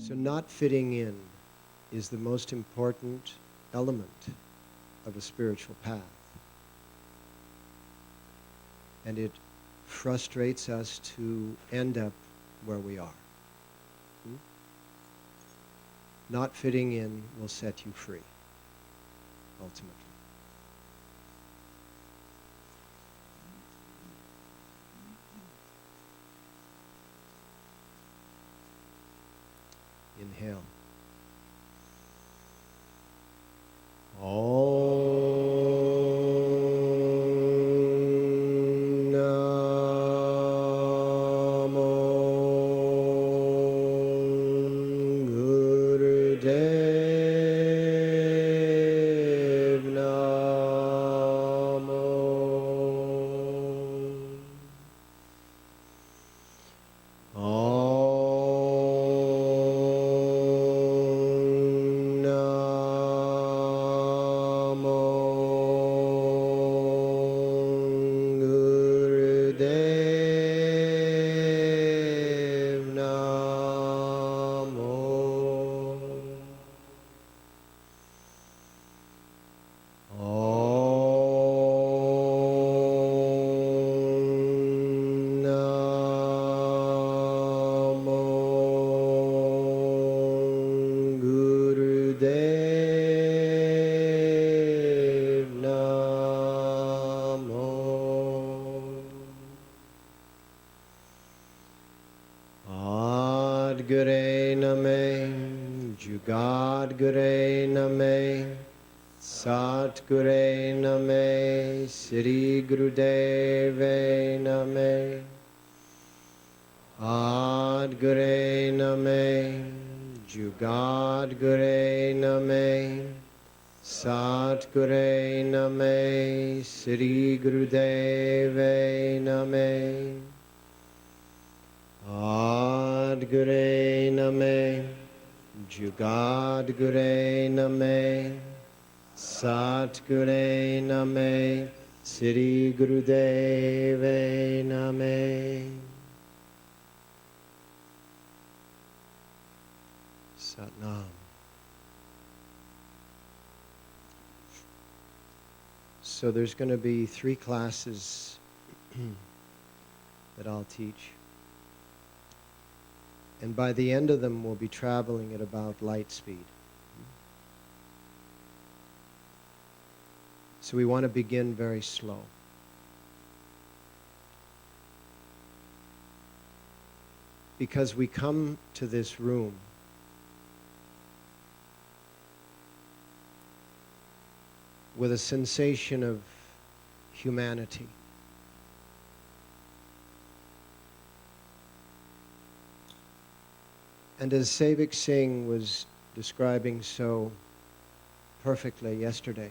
So not fitting in is the most important element of a spiritual path. And it frustrates us to end up where we are. Not fitting in will set you free, ultimately. Inhale. Sadguru Name, Jugadguru Name, Satguru Name, Sri Gurudeve Name, Adguru Name, Jugadguru Name, Satguru Name, Sri Gurudeve Name. Adguru Name, Jugadguru Name, Satguru Name, Sri Gurudeve Name. Satnam. So there's going to be 3 classes that I'll teach. And by the end of them, we'll be traveling at about light speed. So we want to begin very slow. Because we come to this room with a sensation of humanity. And as Sevik Singh was describing so perfectly yesterday,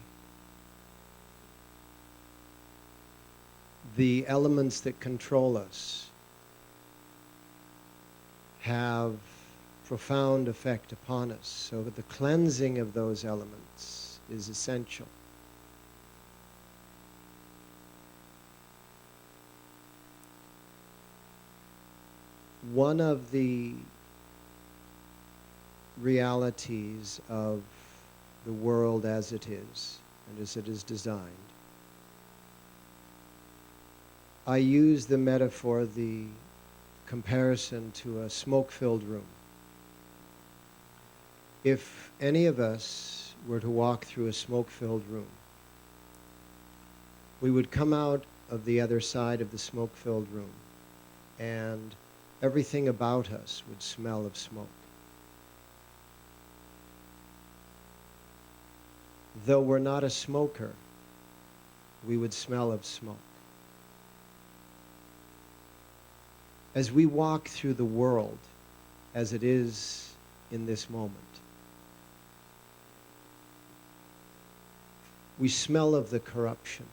the elements that control us have profound effect upon us. So the cleansing of those elements is essential. One of the realities of the world as it is and as it is designed, I use the metaphor, the comparison to a smoke-filled room. If any of us were to walk through a smoke-filled room, we would come out of the other side of the smoke-filled room and everything about us would smell of smoke. Though we're not a smoker, we would smell of smoke. As we walk through the world as it is in this moment, we smell of the corruption.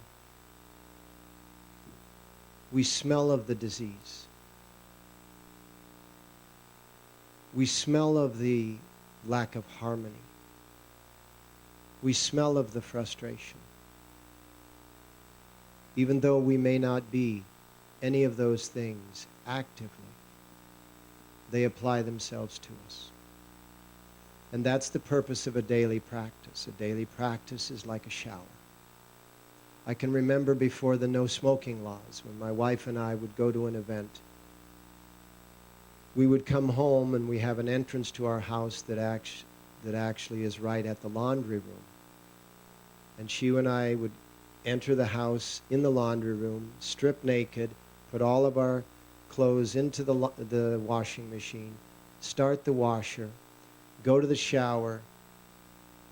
We smell of the disease. We smell of the lack of harmony. We smell of the frustration. Even though we may not be any of those things actively, they apply themselves to us. And that's the purpose of a daily practice. A daily practice is like a shower. I can remember before the no smoking laws, when my wife and I would go to an event, we would come home and we have an entrance to our house that actually is right at the laundry room. And she and I would enter the house in the laundry room, strip naked, put all of our clothes into the washing machine, start the washer, go to the shower,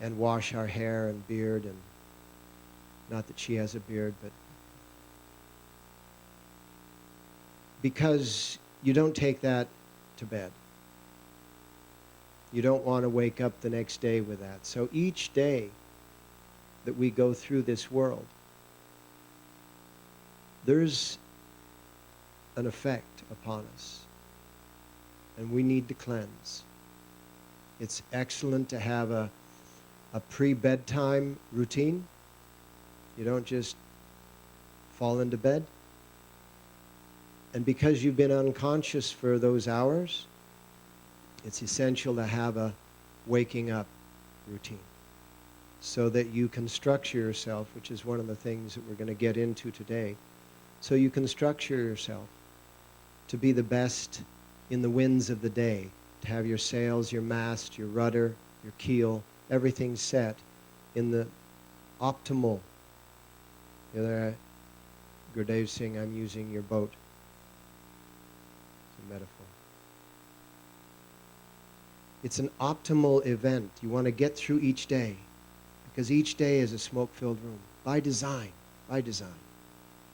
and wash our hair and beard. And not that she has a beard, but because you don't take that to bed. You don't want to wake up the next day with that. So each day that we go through this world, there's an effect upon us, and we need to cleanse. It's excellent to have a pre-bedtime routine. You don't just fall into bed. And because you've been unconscious for those hours, it's essential to have a waking up routine so that you can structure yourself, which is one of the things that we're going to get into today. So you can structure yourself to be the best in the winds of the day, to have your sails, your mast, your rudder, your keel, everything set in the optimal. Gurdev Singh, I'm using your boat. It's a metaphor. It's an optimal event. You want to get through each day, because each day is a smoke-filled room. By design,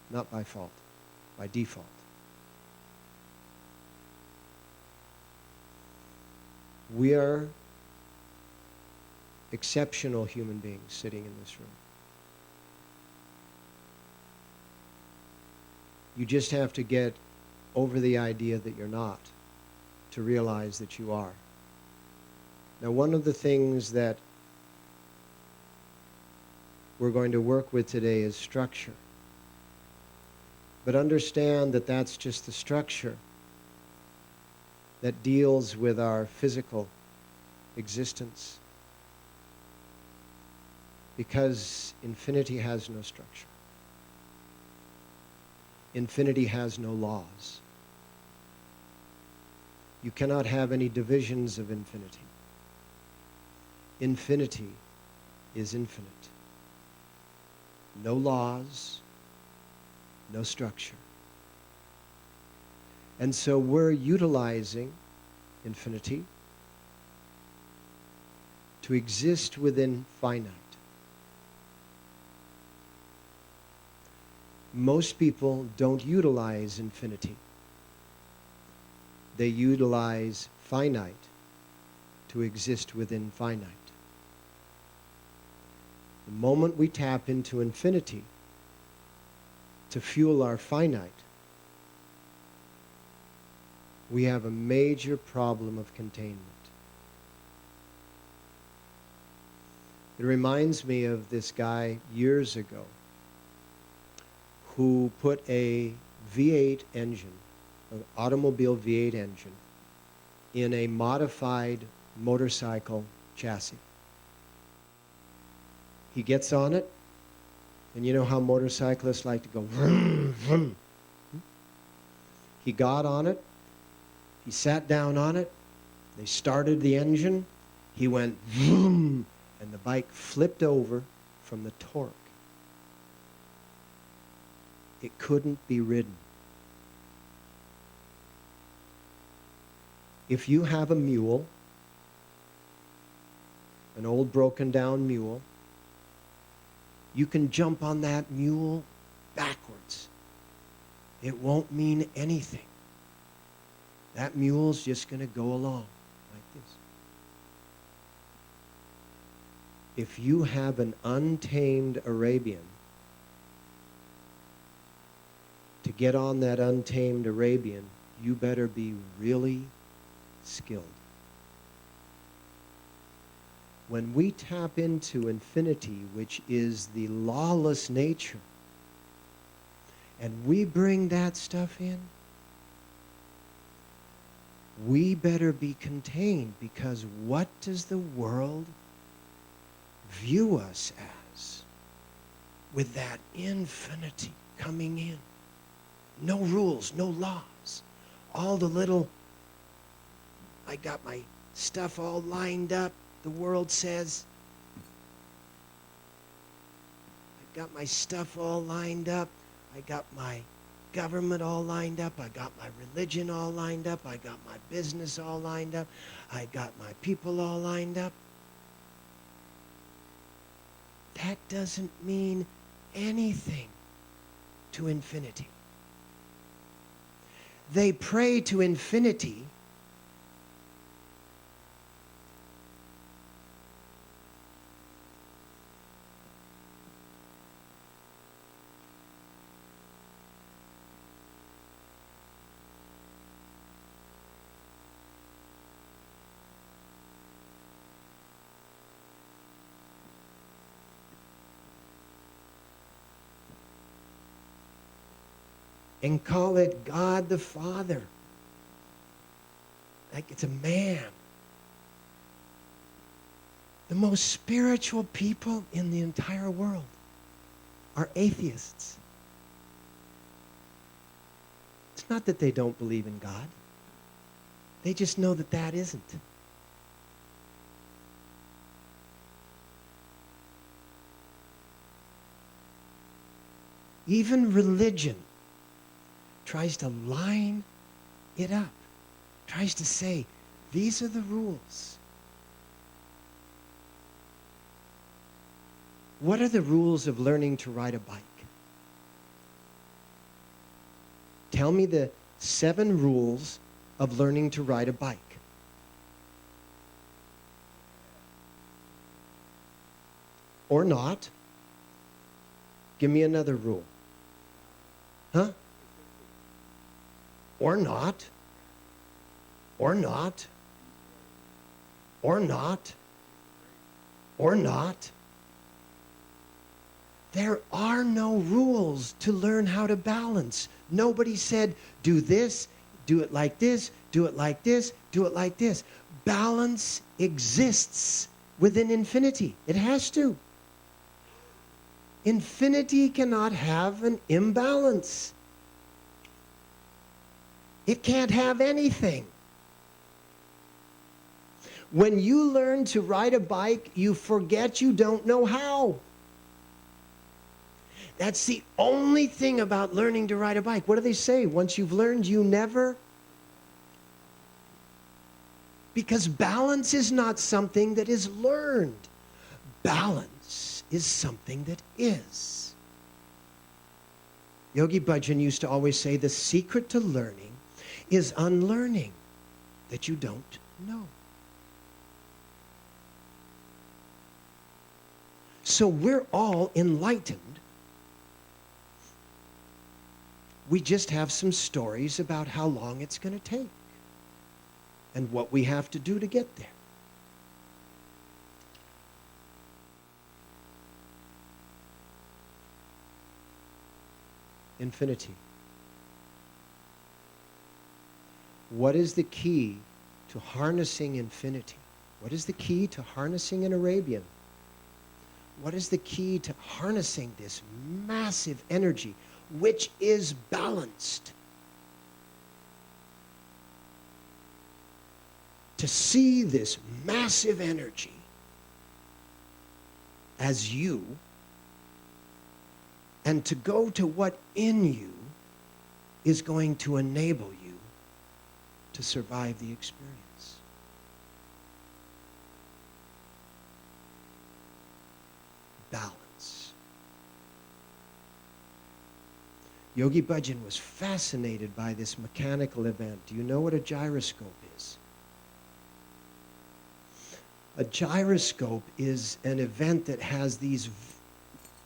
not by fault, by default. We are exceptional human beings sitting in this room. You just have to get over the idea that you're not, to realize that you are. Now, one of the things that we're going to work with today is structure. But understand that that's just the structure that deals with our physical existence, because infinity has no structure. Infinity has no laws. You cannot have any divisions of infinity. Infinity is infinite. No laws, no structure. And so we're utilizing infinity to exist within finite. Most people don't utilize infinity. They utilize finite to exist within finite. The moment we tap into infinity to fuel our finite, we have a major problem of containment. It reminds me of this guy years ago who put a V8 engine, an automobile V8 engine, in a modified motorcycle chassis. He gets on it, and you know how motorcyclists like to go vroom, vroom. He got on it, he sat down on it, they started the engine, he went vroom, and the bike flipped over from the torque. It couldn't be ridden. If you have a mule, an old broken down mule, you can jump on that mule backwards. It won't mean anything. That mule's just going to go along like this. If you have an untamed Arabian, to get on that untamed Arabian, you better be really skilled. When we tap into infinity, which is the lawless nature, and we bring that stuff in, we better be contained, because what does the world view us as with that infinity coming in? No rules, no laws. All the little, I got my stuff all lined up, the world says. I got my stuff all lined up. I got my government all lined up. I got my religion all lined up. I got my business all lined up. I got my people all lined up. That doesn't mean anything to infinity. They pray to infinity and call it God the Father. Like it's a man. The most spiritual people in the entire world are atheists. It's not that they don't believe in God. They just know that that isn't. Even religion tries to line it up, tries to say, these are the rules. What are the rules of learning to ride a bike? Tell me the 7 rules of learning to ride a bike. Or not. Give me another rule. Huh? Or not. Or not. Or not. Or not. There are no rules to learn how to balance. Nobody said, do this, do it like this, do it like this, do it like this. Balance exists within infinity. It has to. Infinity cannot have an imbalance. It can't have anything. When you learn to ride a bike, you forget you don't know how. That's the only thing about learning to ride a bike. What do they say? Once you've learned, you never... Because balance is not something that is learned. Balance is something that is. Yogi Bhajan used to always say, the secret to learning is unlearning that you don't know. So we're all enlightened. We just have some stories about how long it's going to take and what we have to do to get there. Infinity. What is the key to harnessing infinity? What is the key to harnessing an Arabian? What is the key to harnessing this massive energy, which is balanced? To see this massive energy as you, and to go to what in you is going to enable you to survive the experience. Balance. Yogi Bhajan was fascinated by this mechanical event. Do you know what a gyroscope is? A gyroscope is an event that has these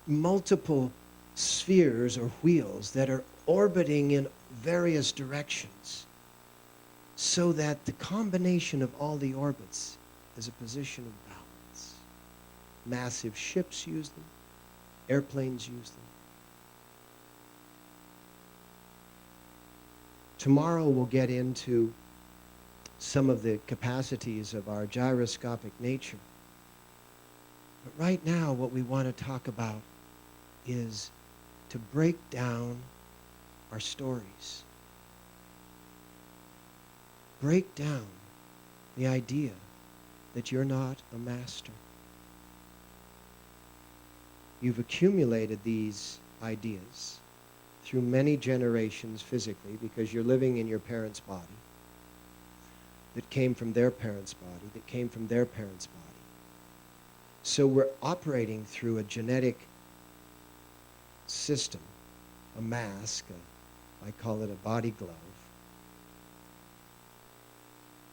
multiple spheres or wheels that are orbiting in various directions, so that the combination of all the orbits is a position of balance. Massive ships use them. Airplanes use them. Tomorrow we'll get into some of the capacities of our gyroscopic nature. But right now, what we want to talk about is to break down our stories. Break down the idea that you're not a master. You've accumulated these ideas through many generations physically because you're living in your parents' body that came from their parents' body, that came from their parents' body. So we're operating through a genetic system, a mask, I call it a body glove.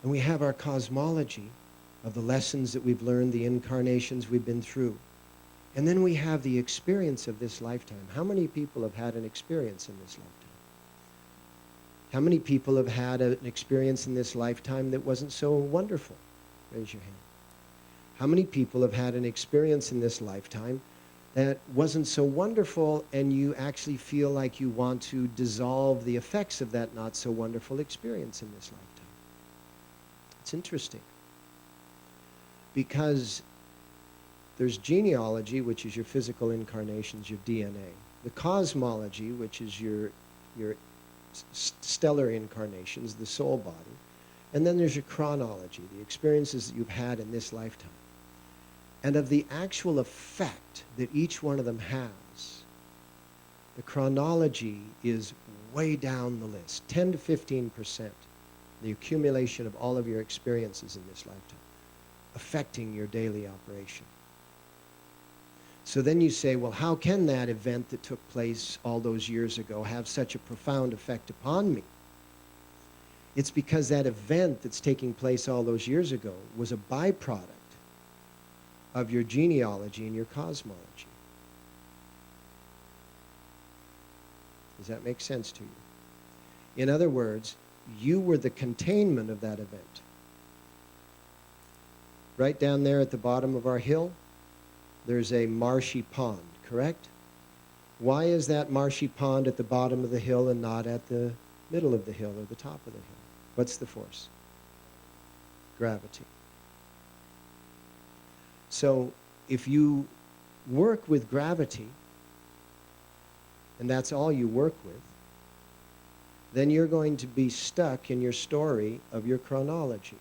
And we have our cosmology of the lessons that we've learned, the incarnations we've been through. And then we have the experience of this lifetime. How many people have had an experience in this lifetime? How many people have had an experience in this lifetime that wasn't so wonderful? Raise your hand. How many people have had an experience in this lifetime that wasn't so wonderful and you actually feel like you want to dissolve the effects of that not so wonderful experience in this lifetime? It's interesting because there's genealogy, which is your physical incarnations, your DNA. The cosmology, which is your stellar incarnations, the soul body. And then there's your chronology, the experiences that you've had in this lifetime. And of the actual effect that each one of them has, the chronology is way down the list, 10 to 15%, the accumulation of all of your experiences in this lifetime, affecting your daily operation. So then you say, well, how can that event that took place all those years ago have such a profound effect upon me? It's because that event that's taking place all those years ago was a byproduct of your genealogy and your cosmology. Does that make sense to you? In other words, you were the containment of that event. Right down there at the bottom of our hill, there's a marshy pond, correct? Why is that marshy pond at the bottom of the hill and not at the middle of the hill or the top of the hill? What's the force? Gravity. So if you work with gravity, and that's all you work with, then you're going to be stuck in your story of your chronology.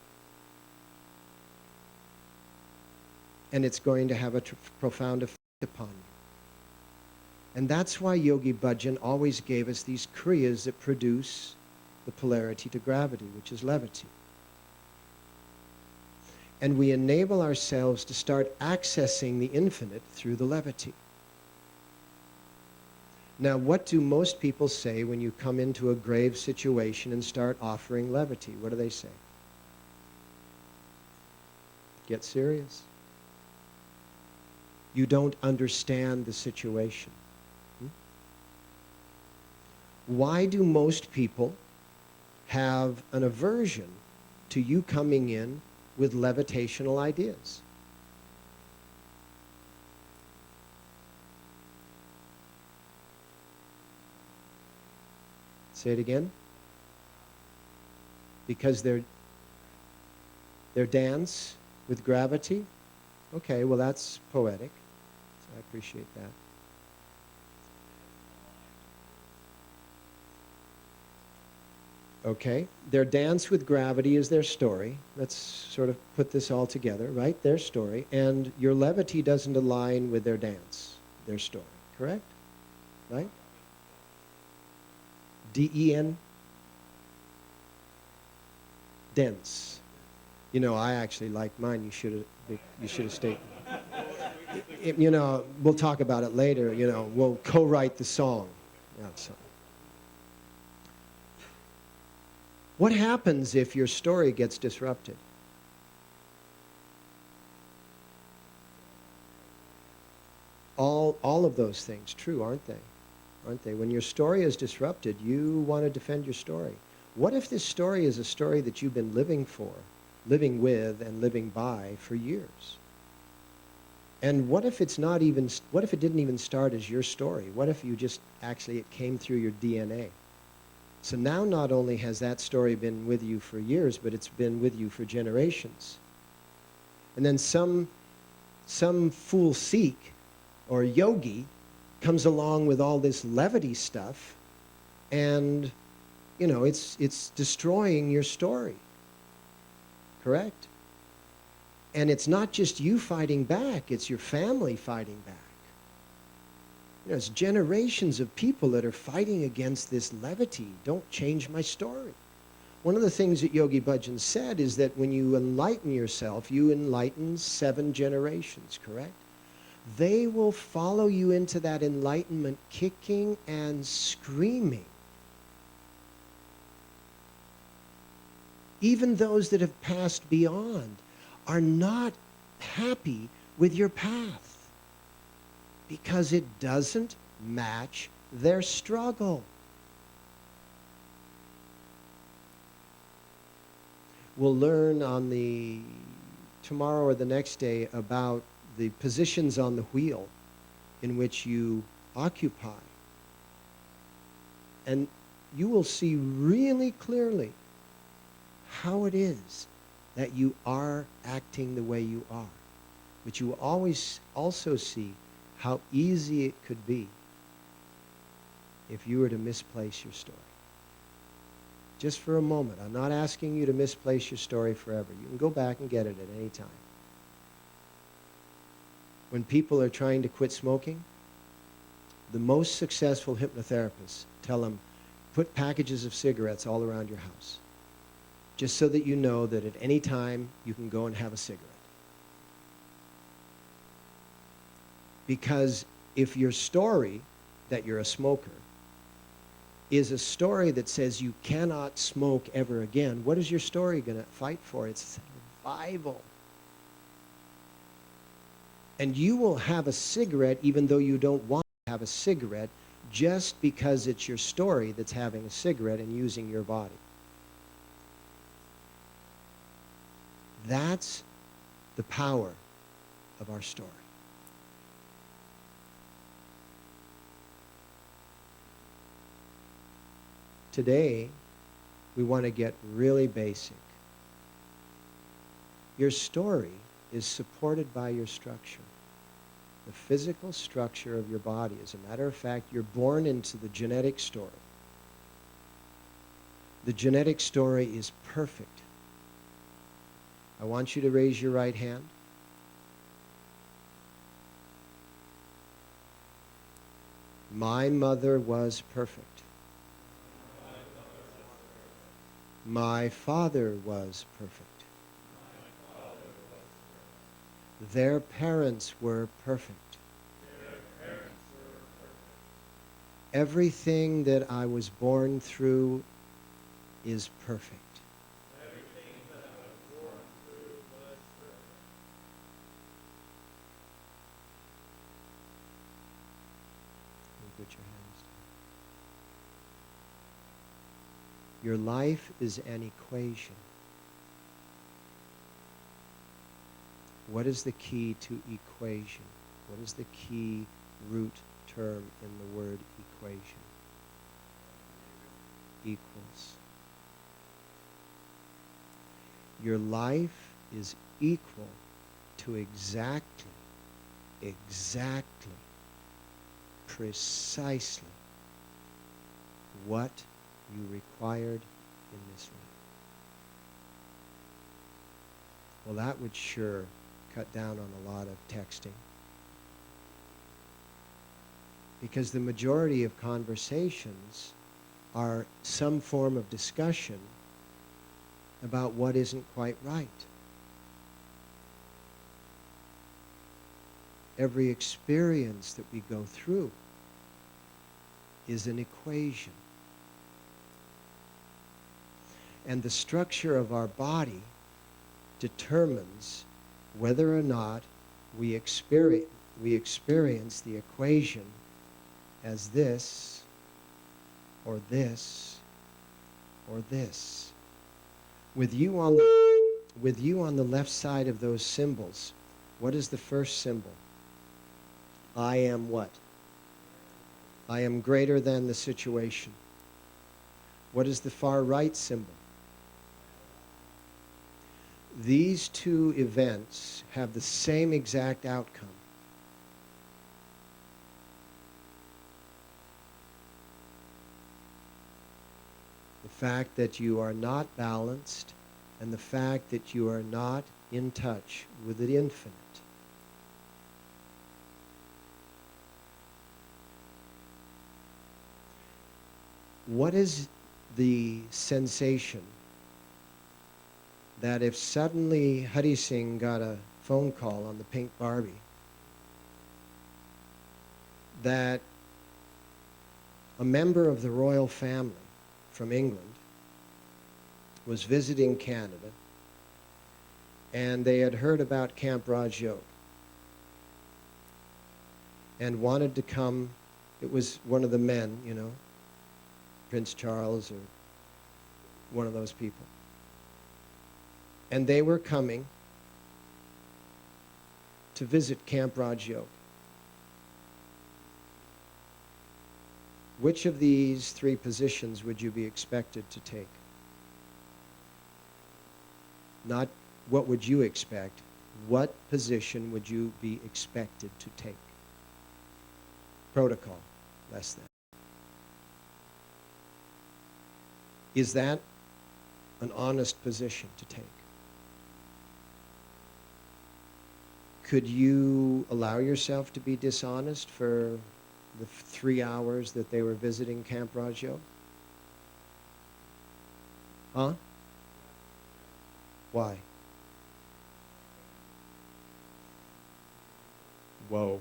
And it's going to have a profound effect upon you. And that's why Yogi Bhajan always gave us these kriyas that produce the polarity to gravity, which is levity. And we enable ourselves to start accessing the infinite through the levity. Now, what do most people say when you come into a grave situation and start offering levity? What do they say? Get serious. You don't understand the situation. Why do most people have an aversion to you coming in with levitational ideas? Say it again. Because their dance with gravity? Okay, well that's poetic. So I appreciate that. Okay, their dance with gravity is their story. Let's sort of put this all together, right? Their story. And your levity doesn't align with their dance, their story, correct? Right? D-E-N? Dense. You know, I actually like mine. You should have stayed. You know, we'll talk about it later. You know, we'll co-write the song. Yeah, so. What happens if your story gets disrupted? All of those things, true, aren't they? Aren't they? When your story is disrupted, you want to defend your story. What if this story is a story that you've been living with, and living by for years? And what if it didn't even start as your story? What if you just actually, it came through your DNA? So now not only has that story been with you for years, but it's been with you for generations. And then some fool Sikh or yogi comes along with all this levity stuff, and it's destroying your story. Correct? And it's not just you fighting back, it's your family fighting back. It's generations of people that are fighting against this levity. Don't change my story. One of the things that Yogi Bhajan said is that when you enlighten yourself, you enlighten 7 generations, correct? They will follow you into that enlightenment kicking and screaming. Even those that have passed beyond are not happy with your path because it doesn't match their struggle. We'll learn on tomorrow or the next day about the positions on the wheel in which you occupy. And you will see really clearly how it is that you are acting the way you are. But you will always also see how easy it could be if you were to misplace your story. Just for a moment. I'm not asking you to misplace your story forever. You can go back and get it at any time. When people are trying to quit smoking, the most successful hypnotherapists tell them, put packages of cigarettes all around your house, just so that you know that at any time you can go and have a cigarette. Because if your story that you're a smoker is a story that says you cannot smoke ever again, what is your story going to fight for? It's survival. And you will have a cigarette even though you don't want to have a cigarette, just because it's your story that's having a cigarette and using your body. That's the power of our story. Today, we want to get really basic. Your story is supported by your structure. The physical structure of your body. As a matter of fact, you're born into the genetic story. The genetic story is perfect. I want you to raise your right hand. My mother was perfect. My father was perfect. Their parents were perfect. Everything that I was born through is perfect. Put your hands down. Your life is an equation. What is the key to equation? What is the key root term in the word equation? Equals. Your life is equal to exactly, precisely what you required in this life. Well, that would sure cut down on a lot of texting. Because the majority of conversations are some form of discussion about what isn't quite right. Every experience that we go through is an equation. And the structure of our body determines whether or not we experience the equation as this, or this, or this. With you on the left side of those symbols, what is the first symbol? I am what? I am greater than the situation. What is the far right symbol? These two events have the same exact outcome. The fact that you are not balanced, and the fact that you are not in touch with the infinite. What is the sensation that if suddenly Hari Singh got a phone call on the Pink Barbie that a member of the royal family from England was visiting Canada, and they had heard about Camp Rajyot and wanted to come? It was one of the men, you know, Prince Charles or one of those people. And they were coming to visit Camp Rajyot. Which of these three positions would you be expected to take? Not what would you expect, what position would you be expected to take? Protocol, less than. Is that an honest position to take? Could you allow yourself to be dishonest for the 3 hours that they were visiting Camp Rajyot? Huh? Why? Whoa.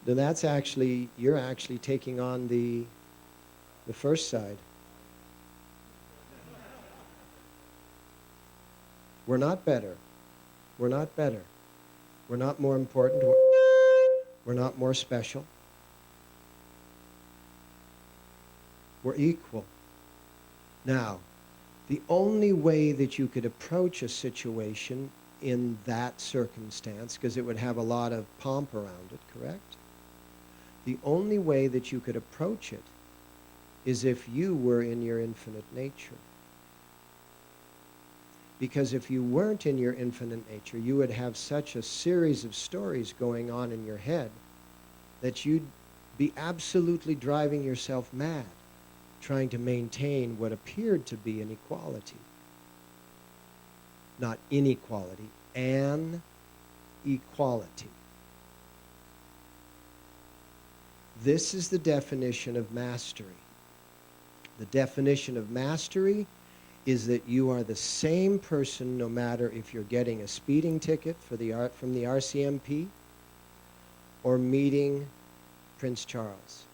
Then that's actually, you're actually taking on the first side. We're not better. We're not better. We're not more important. We're not more special. We're equal. Now, the only way that you could approach a situation in that circumstance, because it would have a lot of pomp around it, correct? The only way that you could approach it is if you were in your infinite nature. Because if you weren't in your infinite nature, you would have such a series of stories going on in your head that you'd be absolutely driving yourself mad, trying to maintain what appeared to be an equality. Not inequality, an equality. This is the definition of mastery. The definition of mastery is that you are the same person no matter if you're getting a speeding ticket from the RCMP or meeting Prince Charles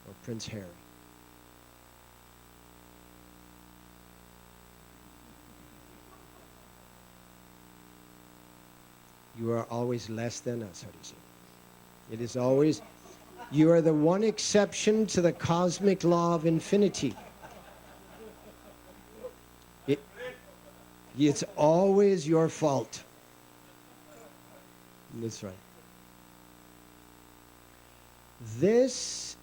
or Prince Harry. You are always less than us, Hari Singh. It is always, you are the one exception to the cosmic law of infinity. It's always your fault. That's right. This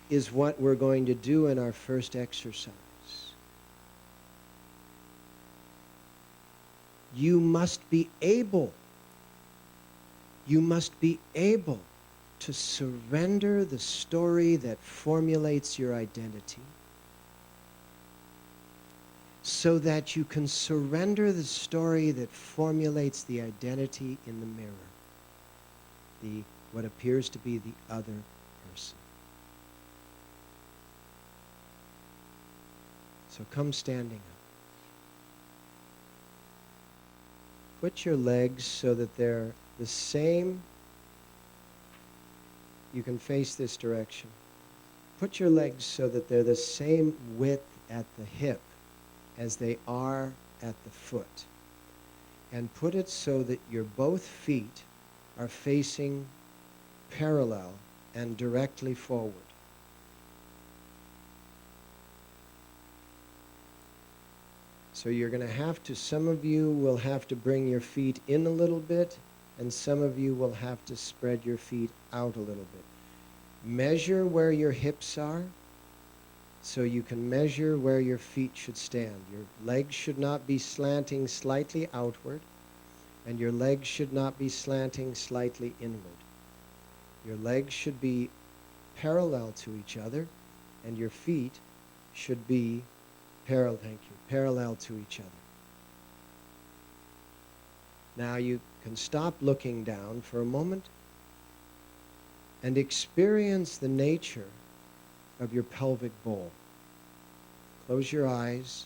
is what we're going to do in our first exercise. You must be able to surrender the story that formulates your identity so that you can surrender the story that formulates the identity in the mirror, what appears to be the other person. So come standing up. Put your legs so that they're the same. You can face this direction. Put your legs so that they're the same width at the hip as they are at the foot. And put it so that your both feet are facing parallel and directly forward. So you're going to have to, some of you will have to bring your feet in a little bit, and some of you will have to spread your feet out a little bit. Measure where your hips are so you can measure where your feet should stand. Your legs should not be slanting slightly outward, and your legs should not be slanting slightly inward. Your legs should be parallel to each other, and your feet should be parallel to each other. Now you can stop looking down for a moment and experience the nature of your pelvic bowl. Close your eyes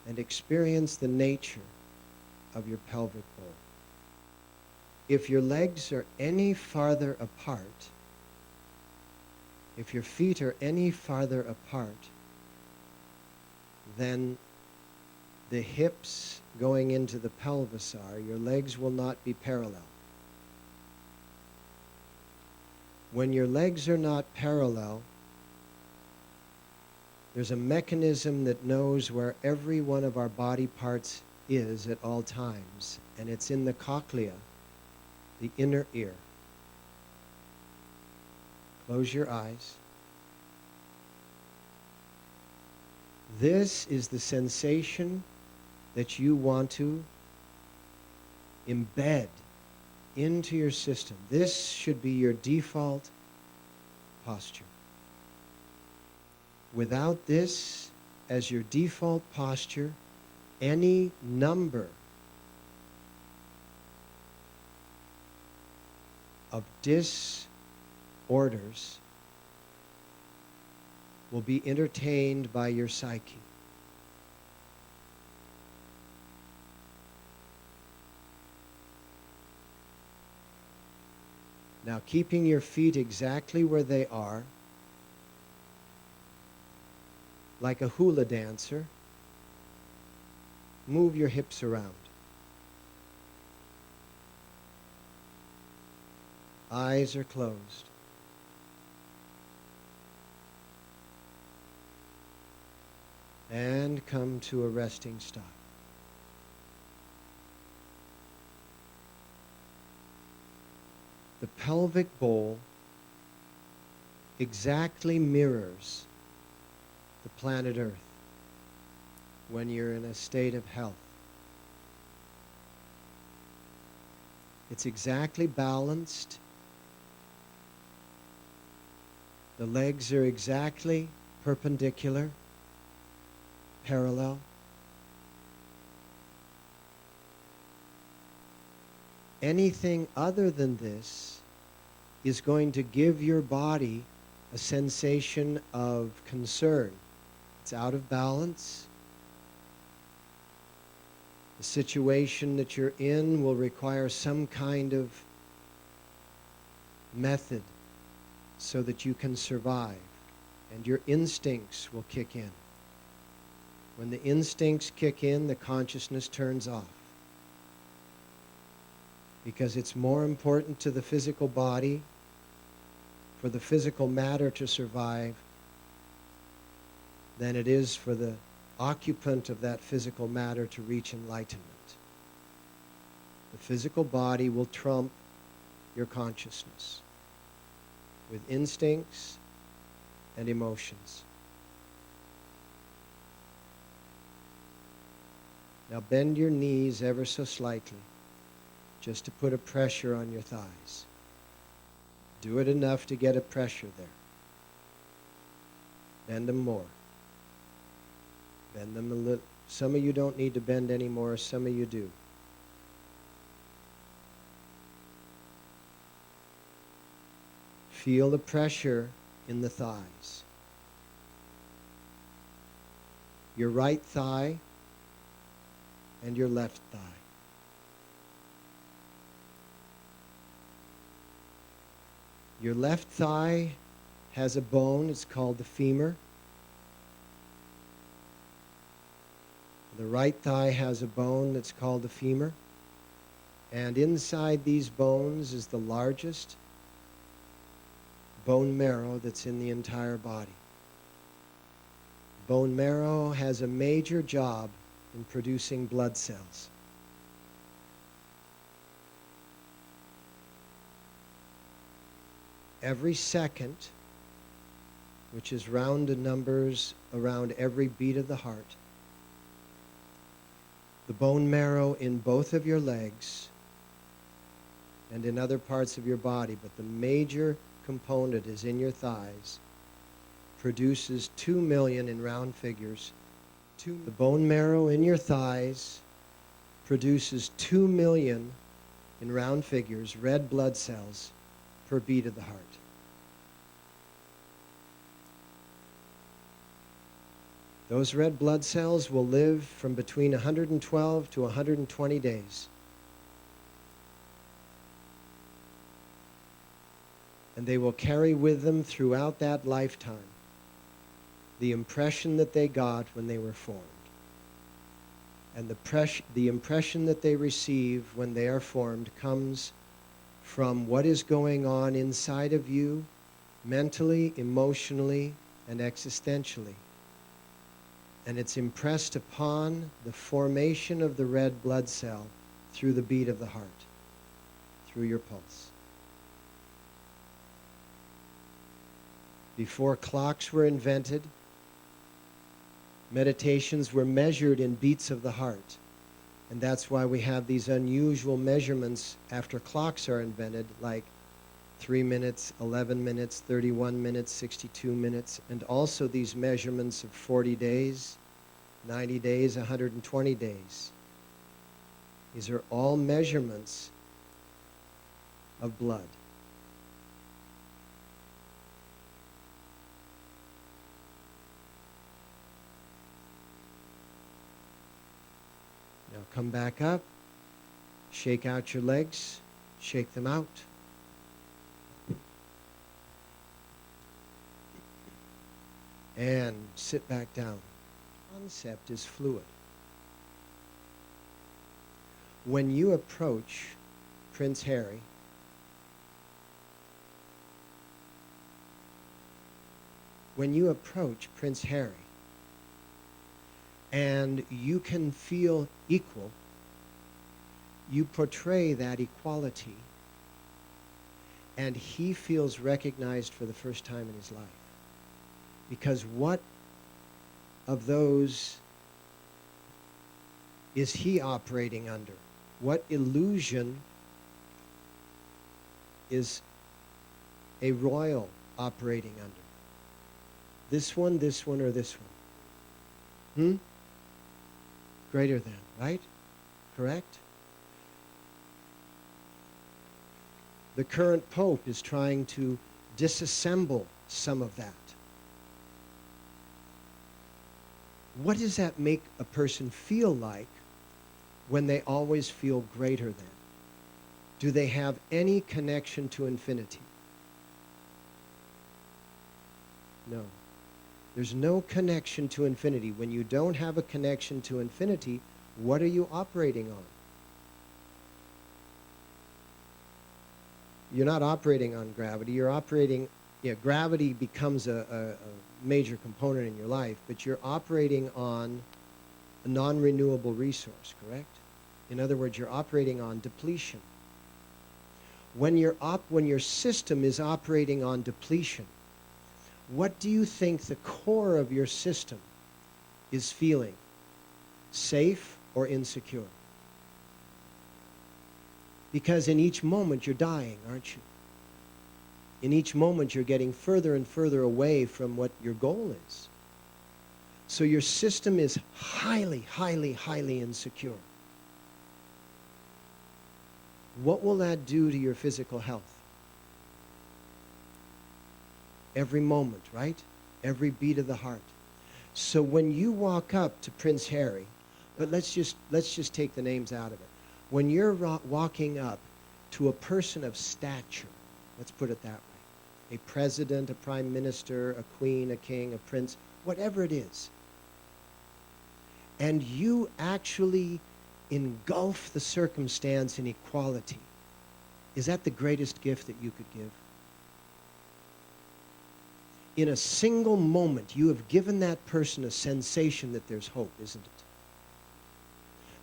and experience the nature of your pelvic bowl. If your legs are any farther apart, if your feet are any farther apart than the hips going into the pelvis are, your legs will not be parallel. When your legs are not parallel, there's a mechanism that knows where every one of our body parts is at all times, and it's in the cochlea, the inner ear. Close your eyes. This is the sensation that you want to embed into your system. This should be your default posture. Without this as your default posture, any number of disorders will be entertained by your psyche. Now, keeping your feet exactly where they are, like a hula dancer, move your hips around. Eyes are closed. And come to a resting stop. The pelvic bowl exactly mirrors the planet Earth when you're in a state of health. It's exactly balanced. The legs are exactly perpendicular, parallel. Anything other than this is going to give your body a sensation of concern. It's out of balance. The situation that you're in will require some kind of method so that you can survive, and your instincts will kick in. When the instincts kick in, the consciousness turns off. Because it's more important to the physical body, for the physical matter to survive, than it is for the occupant of that physical matter to reach enlightenment. The physical body will trump your consciousness with instincts and emotions. Now bend your knees ever so slightly, just to put a pressure on your thighs. Do it enough to get a pressure there. Bend them more. Bend them a little. Some of you don't need to bend anymore, some of you do. Feel the pressure in the thighs. Your right thigh and your left thigh. Your left thigh has a bone, it's called the femur. The right thigh has a bone that's called the femur. And inside these bones is the largest bone marrow that's in the entire body. Bone marrow has a major job in producing blood cells. Every second, which is rounded numbers around every beat of the heart, the bone marrow in both of your legs and in other parts of your body, but the major component is in your thighs, produces 2 million in round figures. The bone marrow in your thighs produces 2 million in round figures, red blood cells per beat of the heart. Those red blood cells will live from between 112 to 120 days. And they will carry with them throughout that lifetime the impression that they got when they were formed. And the impression that they receive when they are formed comes from what is going on inside of you, mentally, emotionally, and existentially. And it's impressed upon the formation of the red blood cell through the beat of the heart, through your pulse. Before clocks were invented, meditations were measured in beats of the heart. And that's why we have these unusual measurements after clocks are invented, like 3 minutes, 11 minutes, 31 minutes, 62 minutes, and also these measurements of 40 days, 90 days, 120 days. These are all measurements of blood. Now come back up, shake out your legs, shake them out. And sit back down. The concept is fluid. When you approach Prince Harry, and you can feel equal, you portray that equality, and he feels recognized for the first time in his life. Because what of those is he operating under? What illusion is a royal operating under? This one, or this one? Greater than, right? Correct? The current Pope is trying to disassemble some of that. What does that make a person feel like when they always feel greater than? Do they have any connection to infinity? No. There's no connection to infinity. When you don't have a connection to infinity, what are you operating on? You're not operating on gravity. You're operating, gravity becomes a major component in your life, but you're operating on a non-renewable resource, correct? In other words, you're operating on depletion. When your system is operating on depletion, what do you think the core of your system is feeling? Safe or insecure? Because in each moment you're dying, aren't you? In each moment you're getting further and further away from what your goal is. So your system is highly, highly, highly insecure. What will that do to your physical health? Every moment, right? Every beat of the heart. So when you walk up to Prince Harry, but let's just take the names out of it. When you're walking up to a person of stature, let's put it that way, a president, a prime minister, a queen, a king, a prince, whatever it is, and you actually engulf the circumstance in equality, is that the greatest gift that you could give? In a single moment, you have given that person a sensation that there's hope, isn't it?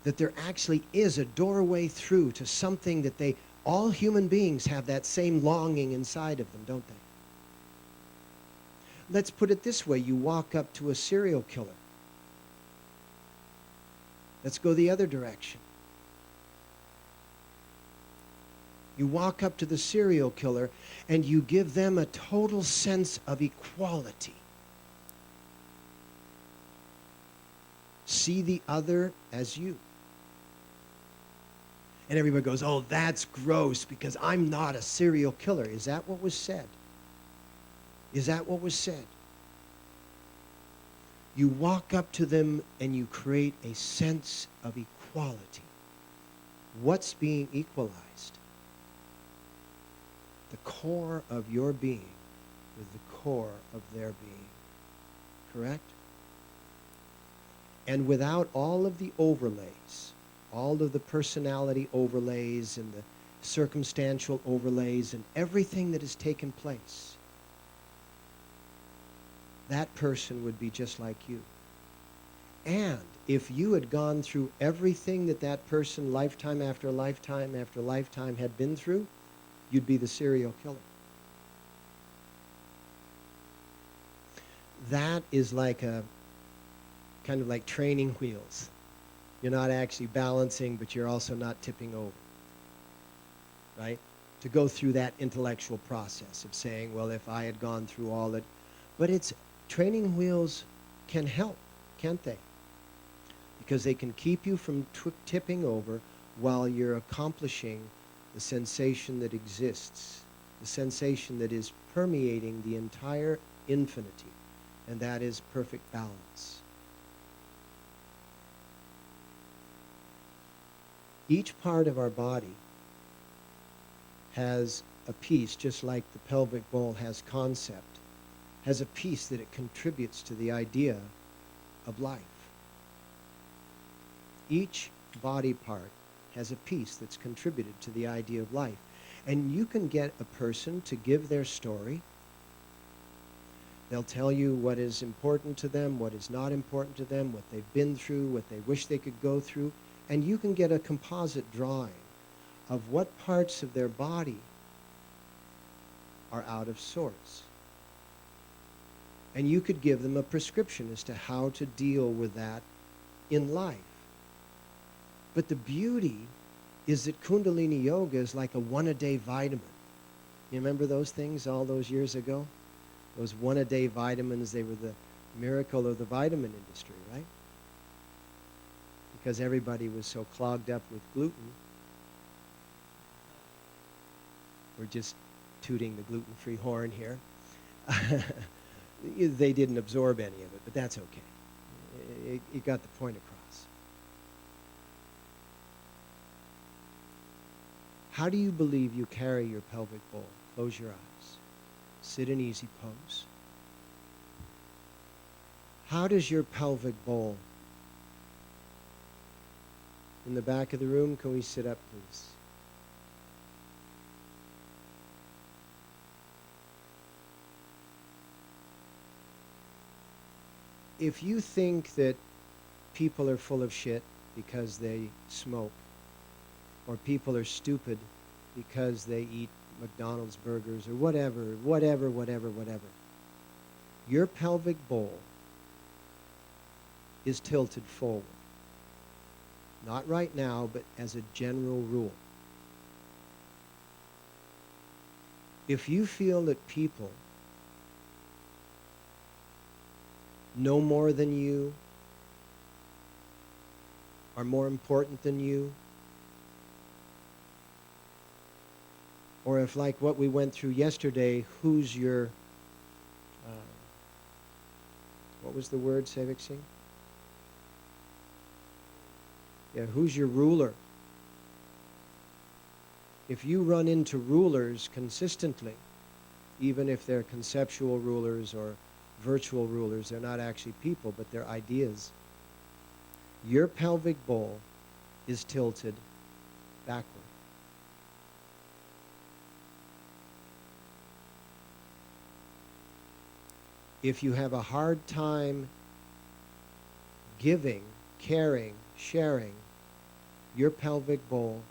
that there actually is a doorway through to something that all human beings have that same longing inside of them, don't they? Let's put it this way. You walk up to a serial killer. Let's go the other direction. You walk up to the serial killer and you give them a total sense of equality. See the other as you. And everybody goes, oh, that's gross because I'm not a serial killer. Is that what was said? Is that what was said? You walk up to them and you create a sense of equality. What's being equalized? The core of your being with the core of their being. Correct? And without all of the overlays, all of the personality overlays and the circumstantial overlays and everything that has taken place, that person would be just like you. And if you had gone through everything that that person lifetime after lifetime after lifetime had been through, you'd be the serial killer. That is like a kind of like training wheels. You're not actually balancing, but you're also not tipping over. Right? To go through that intellectual process of saying, well, if I had gone through all that. But it's training wheels can help, can't they? Because they can keep you from tipping over while you're accomplishing the sensation that exists, the sensation that is permeating the entire infinity, and that is perfect balance. Each part of our body has a piece, just like the pelvic bowl has concept, has a piece that it contributes to the idea of life. Each body part has a piece that's contributed to the idea of life. And you can get a person to give their story. They'll tell you what is important to them, what is not important to them, what they've been through, what they wish they could go through. And you can get a composite drawing of what parts of their body are out of sorts. And you could give them a prescription as to how to deal with that in life. But the beauty is that Kundalini Yoga is like a one-a-day vitamin. You remember those things all those years ago? Those one-a-day vitamins, they were the miracle of the vitamin industry, right? Because everybody was so clogged up with gluten. We're just tooting the gluten-free horn here. They didn't absorb any of it, but that's okay. You got the point across. How do you believe you carry your pelvic bowl? Close your eyes. Sit in easy pose. How does your pelvic bowl? In the back of the room, can we sit up, please? If you think that people are full of shit because they smoke, or people are stupid because they eat McDonald's burgers, or whatever, your pelvic bowl is tilted forward. Not right now, but as a general rule. If you feel that people know more than you, are more important than you, or if, like what we went through yesterday, who's your, what was the word, Sevik Singh? Yeah, who's your ruler? If you run into rulers consistently, even if they're conceptual rulers or virtual rulers, they're not actually people, but they're ideas, your pelvic bowl is tilted backward. If you have a hard time giving, caring, sharing your pelvic bowl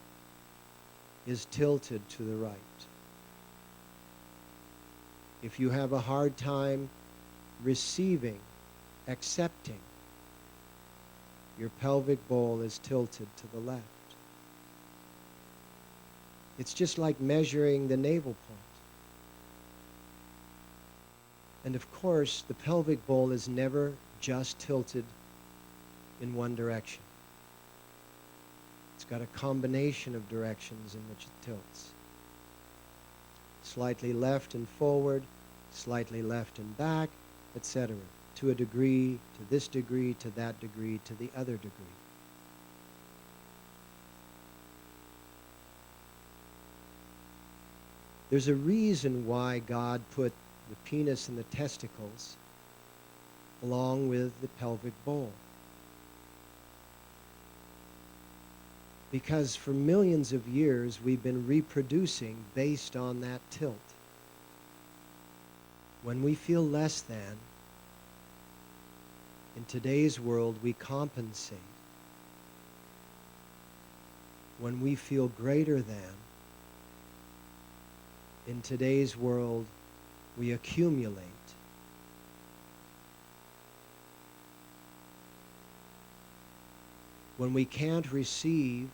is tilted to the right. If you have a hard time receiving, accepting, your pelvic bowl is tilted to the left. It's just like measuring the navel point. And of course, the pelvic bowl is never just tilted in one direction. It's got a combination of directions in which it tilts. Slightly left and forward, slightly left and back, etc. To a degree, to this degree, to that degree, to the other degree. There's a reason why God put the penis and the testicles along with the pelvic bowl. Because for millions of years we've been reproducing based on that tilt. When we feel less than, in today's world we compensate. When we feel greater than, in today's world we accumulate. When we can't receive,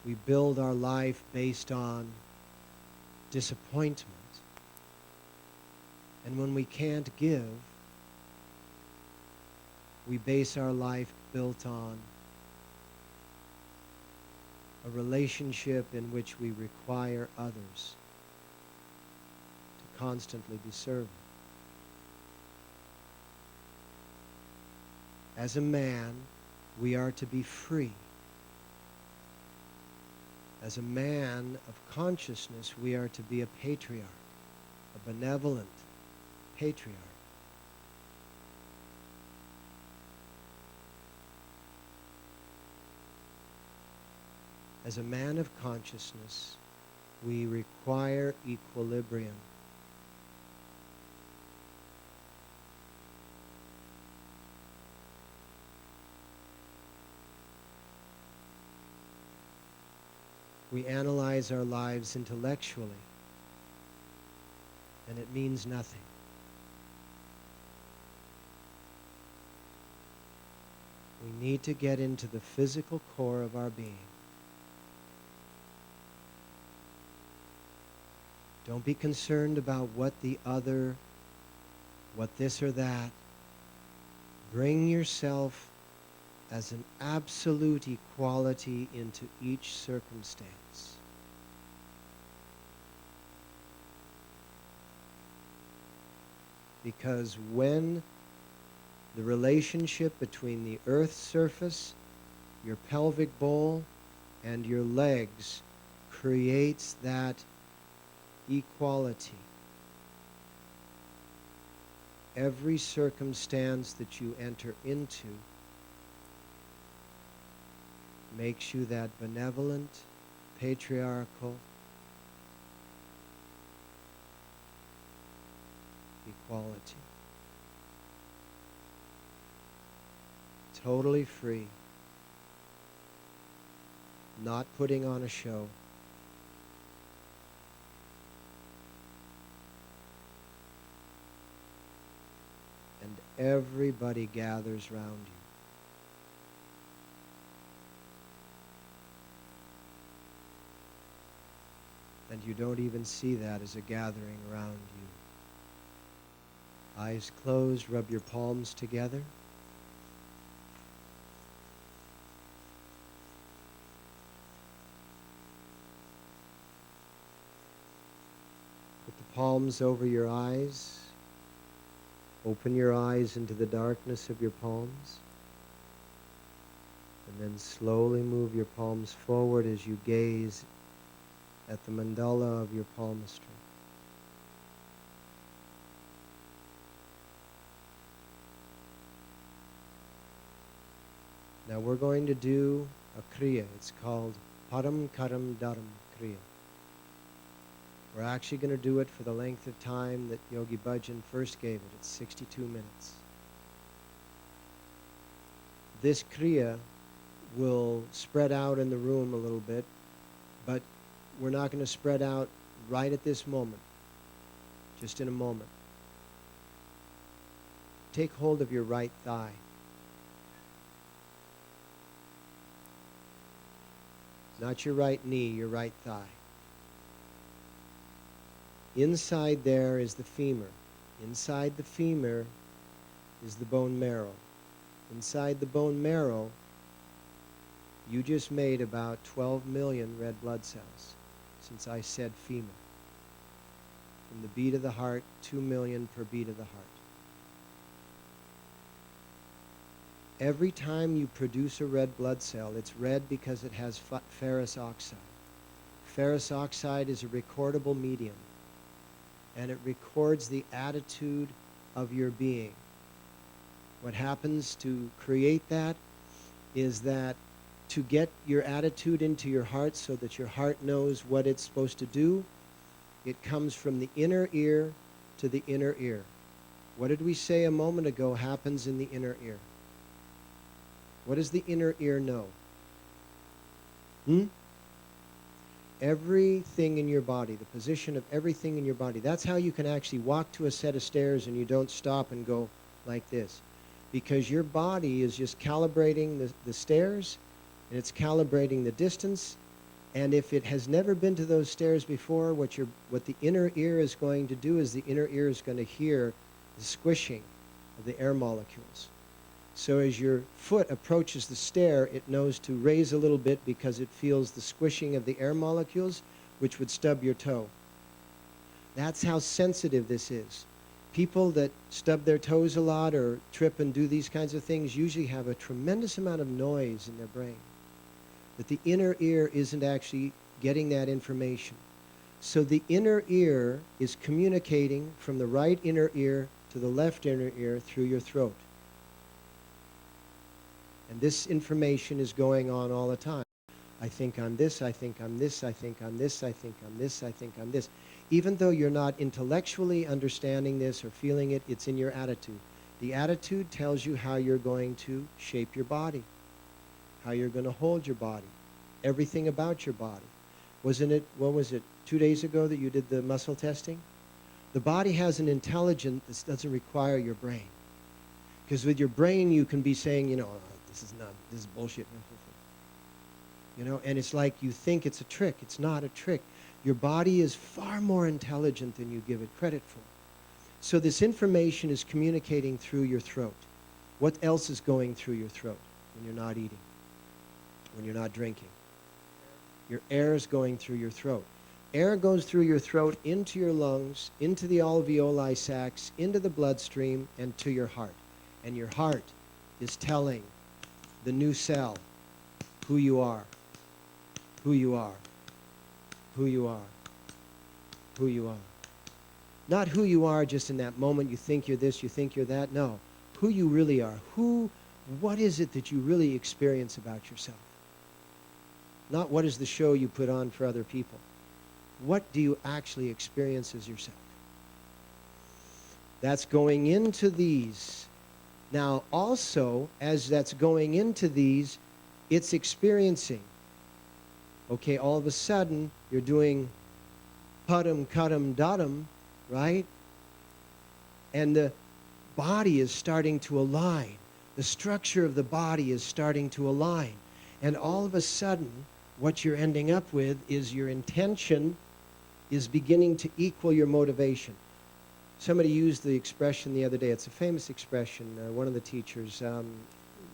we build our life based on disappointment. And when we can't give, we base our life built on a relationship in which we require others to constantly be served. As a man, we are to be free. As a man of consciousness, we are to be a patriarch, a benevolent patriarch. As a man of consciousness, we require equilibrium. We analyze our lives intellectually, and it means nothing. We need to get into the physical core of our being. Don't be concerned about what the other, what this or that. Bring yourself as an absolute equality into each circumstance. Because when the relationship between the earth's surface, your pelvic bowl, and your legs creates that equality, every circumstance that you enter into makes you that benevolent, patriarchal equality. Totally free, not putting on a show. And everybody gathers round you. And you don't even see that as a gathering around you. Eyes closed, rub your palms together. Put the palms over your eyes. Open your eyes into the darkness of your palms. And then slowly move your palms forward as you gaze at the mandala of your palmistry. Now we're going to do a kriya. It's called Param Karam Dharam Kriya. We're actually going to do it for the length of time that Yogi Bhajan first gave it. It's 62 minutes. This kriya will spread out in the room a little bit, but we're not going to spread out right at this moment, just in a moment. Take hold of your right thigh. Not your right knee, your right thigh. Inside there is the femur. Inside the femur is the bone marrow. Inside the bone marrow, you just made about 12 million red blood cells, since I said femur. From the beat of the heart, 2 million per beat of the heart. Every time you produce a red blood cell, it's red because it has ferrous oxide. Ferrous oxide is a recordable medium, and it records the attitude of your being. What happens to create that is that to get your attitude into your heart so that your heart knows what it's supposed to do, it comes from the inner ear to the inner ear. What did we say a moment ago happens in the inner ear? What does the inner ear know? Everything in your body, the position of everything in your body. That's how you can actually walk to a set of stairs and you don't stop and go like this. Because your body is just calibrating the stairs, and it's calibrating the distance. And if it has never been to those stairs before, what the inner ear is going to do is the inner ear is going to hear the squishing of the air molecules. So as your foot approaches the stair, it knows to raise a little bit because it feels the squishing of the air molecules, which would stub your toe. That's how sensitive this is. People that stub their toes a lot or trip and do these kinds of things usually have a tremendous amount of noise in their brain. That the inner ear isn't actually getting that information. So the inner ear is communicating from the right inner ear to the left inner ear through your throat. And this information is going on all the time. I think I'm this, I think I'm this, I think I'm this, I think I'm this, I think I'm this. Even though you're not intellectually understanding this or feeling it, it's in your attitude. The attitude tells you how you're going to shape your body, how you're going to hold your body, everything about your body. Wasn't it, what was it, 2 days ago that you did the muscle testing? The body has an intelligence that doesn't require your brain. Because with your brain, you can be saying, you know, this is bullshit. You know, and it's like you think it's a trick. It's not a trick. Your body is far more intelligent than you give it credit for. So this information is communicating through your throat. What else is going through your throat when you're not eating, when you're not drinking? Your air is going through your throat. Air goes through your throat into your lungs, into the alveoli sacs, into the bloodstream, and to your heart. And your heart is telling the new cell who you are, who you are, who you are, who you are. Not who you are just in that moment you think you're this, you think you're that. No, who you really are. What is it that you really experience about yourself? Not what is the show you put on for other people. What do you actually experience as yourself? That's going into these. Now, also, as that's going into these, it's experiencing. Okay, all of a sudden, you're doing puttum, cuttum, duttum, right? And the body is starting to align. The structure of the body is starting to align. And all of a sudden, what you're ending up with is your intention is beginning to equal your motivation. Somebody used the expression the other day. It's a famous expression, one of the teachers. The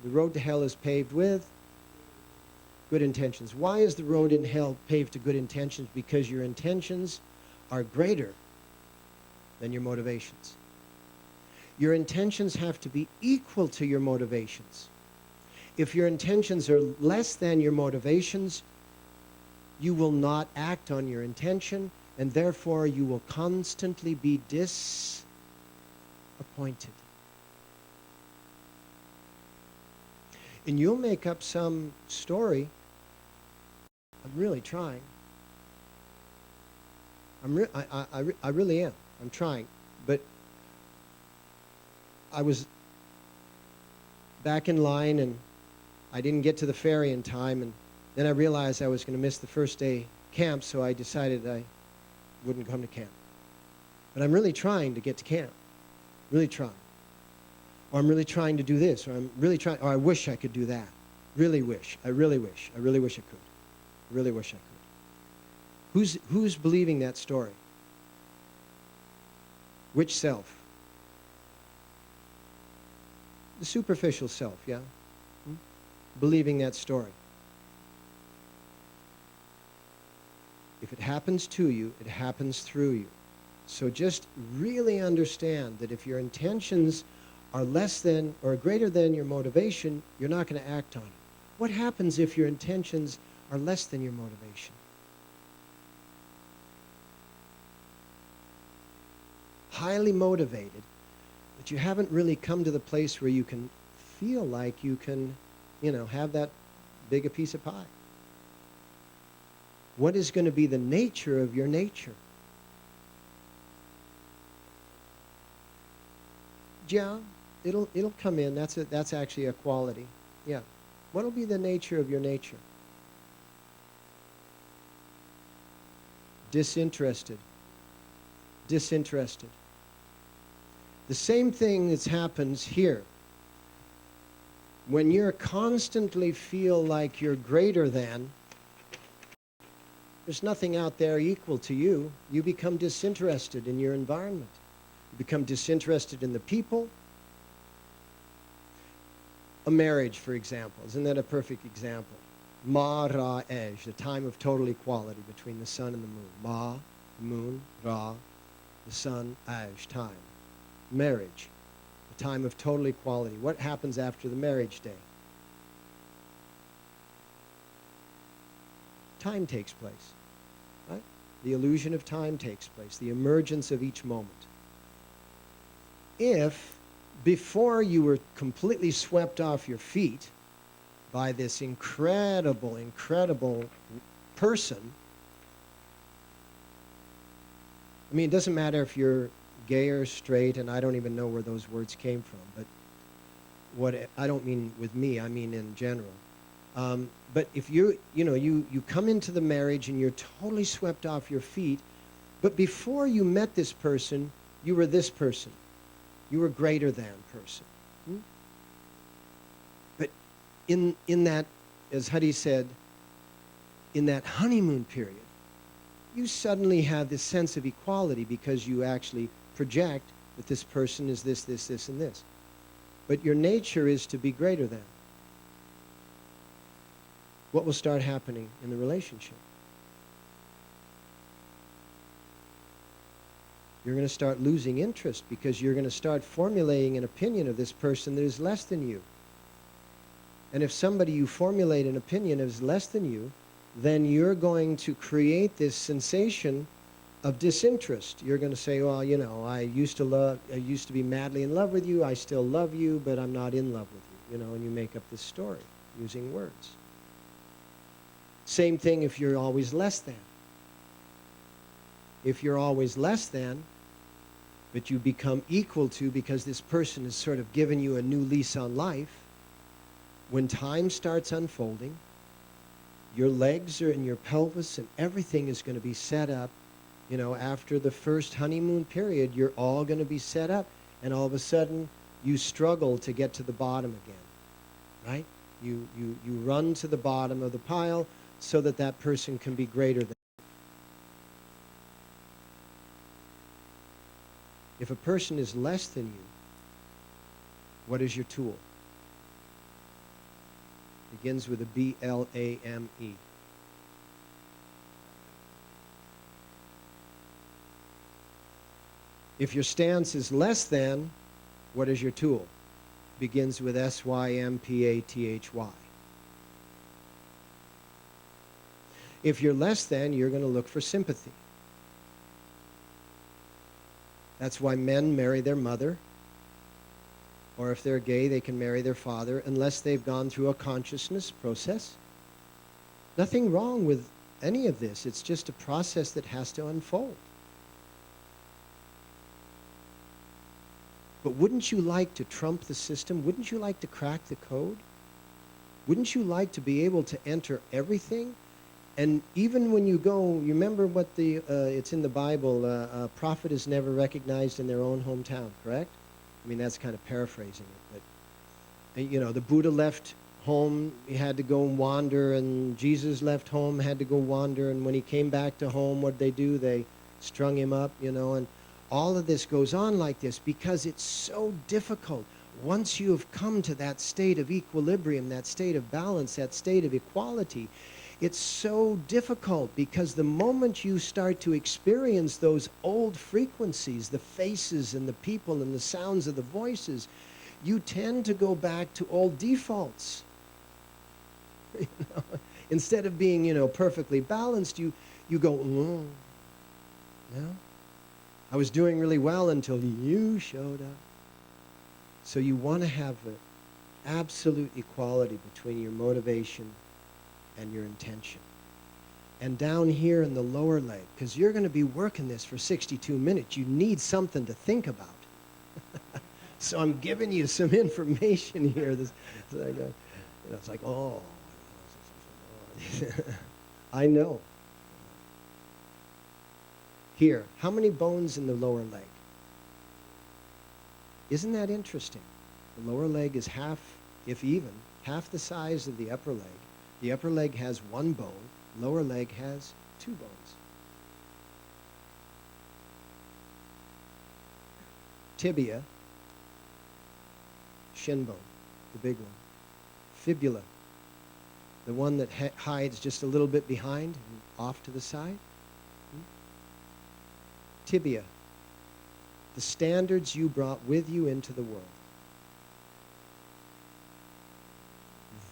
road to hell is paved with good intentions. Why is the road in hell paved to good intentions? Because your intentions are greater than your motivations. Your intentions have to be equal to your motivations. If your intentions are less than your motivations, you will not act on your intention, and therefore you will constantly be disappointed. And you'll make up some story. I'm really trying. I really am. I'm trying. But I was back in line, and I didn't get to the ferry in time, and then I realized I was going to miss the first day camp, so I decided I wouldn't come to camp. But I'm really trying to get to camp. Really trying. Or I'm really trying to do this, or I'm really trying, or I wish I could do that. Really wish. I really wish. I really wish I could. I really wish I could. Who's believing that story? Which self? The superficial self, yeah? Believing that story. If it happens to you, it happens through you. So just really understand that if your intentions are less than or greater than your motivation, you're not going to act on it. What happens if your intentions are less than your motivation? Highly motivated, but you haven't really come to the place where you can feel like you can, have that big a piece of pie. What is going to be the nature of your nature? Yeah, it'll come in. That's actually a quality. Yeah. What will be the nature of your nature? Disinterested. Disinterested. The same thing that happens here. When you constantly feel like you're greater than, there's nothing out there equal to you. You become disinterested in your environment. You become disinterested in the people. A marriage, for example. Isn't that a perfect example? Ma, Ra, Ej, the time of total equality between the sun and the moon. Ma, the moon, Ra, the sun, Ej, time. Marriage, the time of total equality. What happens after the marriage day? Time takes place, right? The illusion of time takes place, the emergence of each moment. If before you were completely swept off your feet by this incredible, incredible person, I mean, it doesn't matter if you're gay or straight, and I don't even know where those words came from, but I don't mean with me, I mean in general. But if you come into the marriage and you're totally swept off your feet, but before you met this person, you were this person. You were greater than person. But in that, as Hadi said, in that honeymoon period, you suddenly have this sense of equality because you actually project that this person is this, this, this, and this. But your nature is to be greater than. What will start happening in the relationship? You're going to start losing interest because you're going to start formulating an opinion of this person that is less than you. And if somebody you formulate an opinion is less than you, then you're going to create this sensation of disinterest. You're going to say, well, I used to be madly in love with you, I still love you, but I'm not in love with you, and you make up this story using words. Same thing if you're always less than. If you're always less than, but you become equal to because this person has sort of given you a new lease on life, when time starts unfolding, your legs are in your pelvis and everything is going to be set up. After the first honeymoon period, you're all going to be set up, and all of a sudden you struggle to get to the bottom again, right? You run to the bottom of the pile so that that person can be greater than. If a person is less than you, what is your tool? Begins with a B-L-A-M-E. If your stance is less than, what is your tool? Begins with S-Y-M-P-A-T-H-Y. If you're less than, you're going to look for sympathy. That's why men marry their mother, or if they're gay, they can marry their father, unless they've gone through a consciousness process. Nothing wrong with any of this. It's just a process that has to unfold. But wouldn't you like to trump the system? Wouldn't you like to crack the code? Wouldn't you like to be able to enter everything? And even when you go, you remember what it's in the Bible, a prophet is never recognized in their own hometown, correct? I mean, that's kind of paraphrasing it, but, the Buddha left home, he had to go and wander, and Jesus left home, had to go wander, and when he came back to home, what did they do? They strung him up, and all of this goes on like this because it's so difficult. Once you have come to that state of equilibrium, that state of balance, that state of equality, it's so difficult because the moment you start to experience those old frequencies, the faces and the people and the sounds of the voices, you tend to go back to old defaults. Instead of being, perfectly balanced, you go, I was doing really well until you showed up. So you want to have an absolute equality between your motivation and your intention. And down here in the lower leg, because you're going to be working this for 62 minutes, you need something to think about. So I'm giving you some information here. It's like, oh, I know. Here, how many bones in the lower leg? Isn't that interesting? The lower leg is half, if even, half the size of the upper leg. The upper leg has one bone, lower leg has two bones. Tibia, shin bone, the big one. Fibula, the one that hides just a little bit behind and off to the side. Tibia, the standards you brought with you into the world.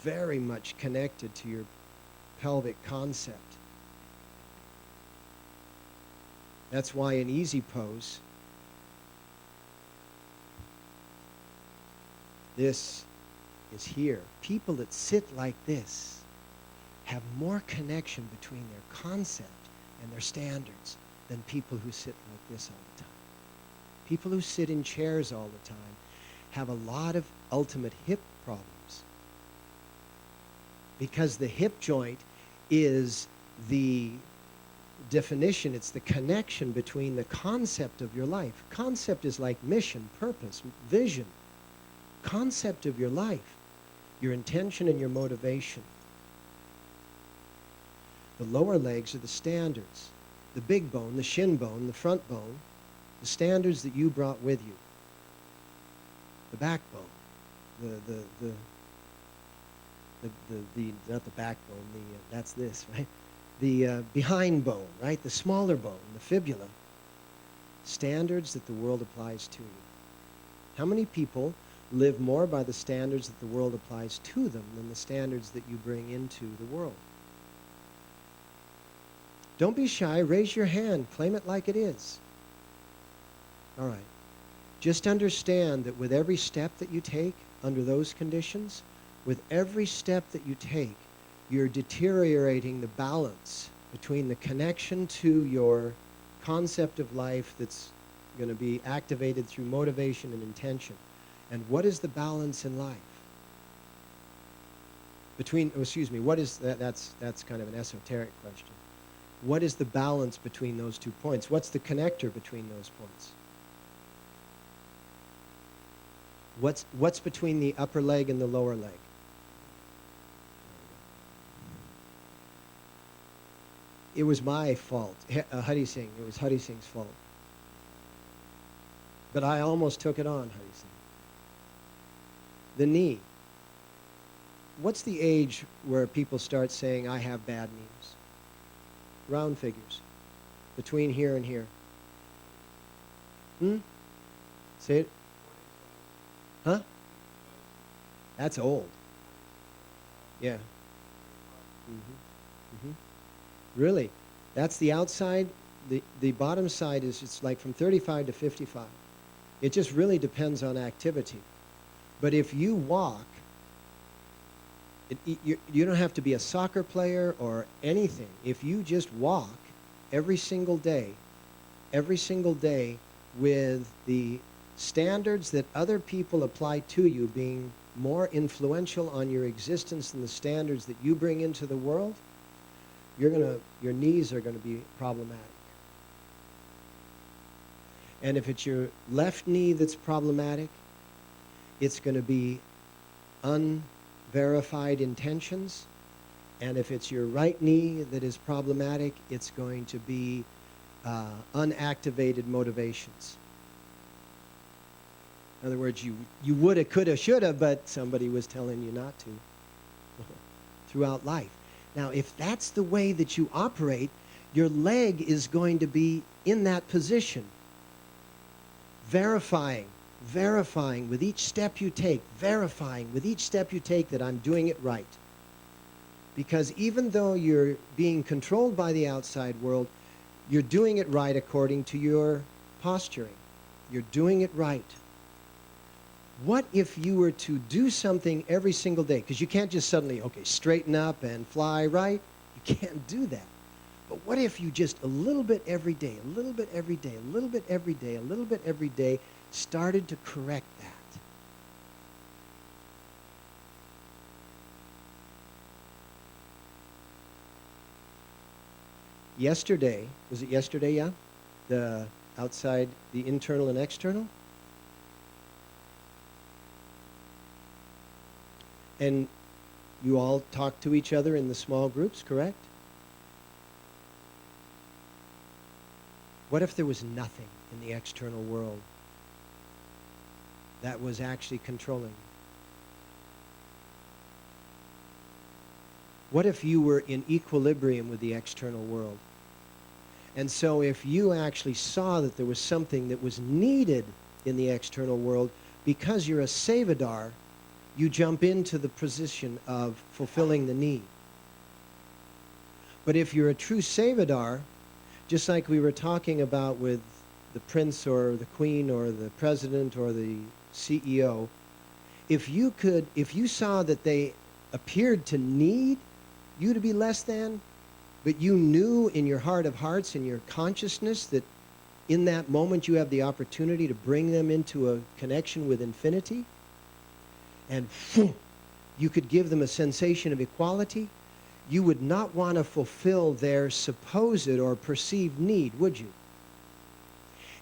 Very much connected to your pelvic concept. That's why in easy pose, this is here. People that sit like this have more connection between their concept and their standards than people who sit like this all the time. People who sit in chairs all the time have a lot of ultimate hip problems because the hip joint is the definition, it's the connection between the concept of your life. Concept is like mission, purpose, vision. Concept of your life, your intention and your motivation. The lower legs are the standards. The big bone, the shin bone, the front bone, the standards that you brought with you. The backbone, not the backbone, that's this, right? The behind bone, right? The smaller bone, the fibula. Standards that the world applies to you. How many people live more by the standards that the world applies to them than the standards that you bring into the world? Don't be shy. Raise your hand. Claim it like it is. All right. Just understand that with every step that you take under those conditions, with every step that you take, you're deteriorating the balance between the connection to your concept of life that's going to be activated through motivation and intention. And what is the balance in life? What is that? That's kind of an esoteric question. What is the balance between those 2 points? What's the connector between those points? What's between the upper leg and the lower leg? It was my fault. Hari Singh. It was Hari Singh's fault. But I almost took it on, Hari Singh. The knee. What's the age where people start saying, I have bad knees? Round figures. Between here and here. Say it. Huh? That's old. Yeah. Really? That's the outside. The bottom side is, it's like from 35 to 55. It just really depends on activity. But if you walk, you don't have to be a soccer player or anything. If you just walk every single day with the standards that other people apply to you being more influential on your existence than the standards that you bring into the world, your knees are going to be problematic. And if it's your left knee that's problematic, it's going to be unverified intentions. And if it's your right knee that is problematic, it's going to be unactivated motivations. In other words, you woulda, coulda, shoulda, but somebody was telling you not to throughout life. Now, if that's the way that you operate, your leg is going to be in that position, verifying with each step you take, verifying with each step you take that I'm doing it right. Because even though you're being controlled by the outside world, you're doing it right according to your posturing. You're doing it right. What if you were to do something every single day? Because you can't just suddenly, okay, straighten up and fly right. You can't do that. But what if you just a little bit every day, a little bit every day, a little bit every day, a little bit every day, started to correct that? Yesterday, was it yesterday, yeah? The outside, the internal and external? And you all talk to each other in the small groups, correct? What if there was nothing in the external world that was actually controlling you? What if you were in equilibrium with the external world? And so if you actually saw that there was something that was needed in the external world, because you're a Sevadar, you jump into the position of fulfilling the need. But if you're a true Sevadar, just like we were talking about with the prince or the queen or the president or the CEO, if you saw that they appeared to need you to be less than, but you knew in your heart of hearts, in your consciousness, that in that moment you have the opportunity to bring them into a connection with infinity, and you could give them a sensation of equality, you would not want to fulfill their supposed or perceived need, would you?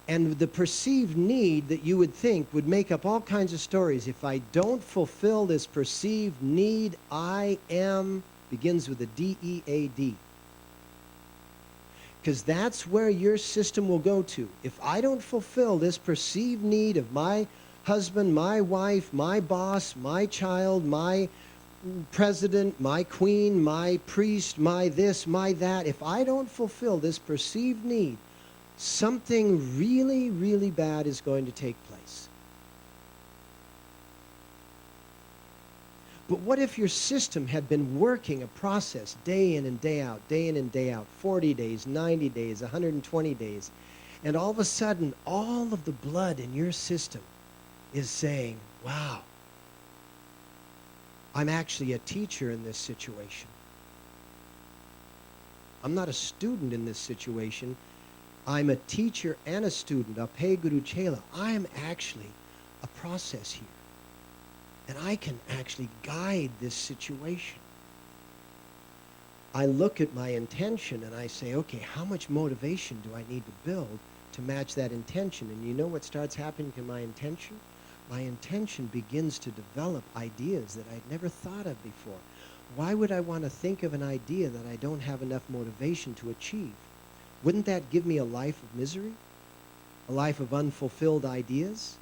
And the perceived need that you would think would make up all kinds of stories. If I don't fulfill this perceived need, I am, begins with a D-E-A-D. Because that's where your system will go to. If I don't fulfill this perceived need of my husband, my wife, my boss, my child, my president, my queen, my priest, my this, my that, if I don't fulfill this perceived need, something really, really bad is going to take place. But what if your system had been working a process day in and day out, 40 days, 90 days, 120 days, and all of a sudden, all of the blood in your system is saying, wow, I'm actually a teacher in this situation. I'm not a student in this situation. I'm a teacher and a student, a Pe Guru Chela. I am actually a process here. And I can actually guide this situation. I look at my intention and I say, okay, how much motivation do I need to build to match that intention? And you know what starts happening to my intention? My intention begins to develop ideas that I'd never thought of before. Why would I want to think of an idea that I don't have enough motivation to achieve? Wouldn't that give me a life of misery? A life of unfulfilled ideas?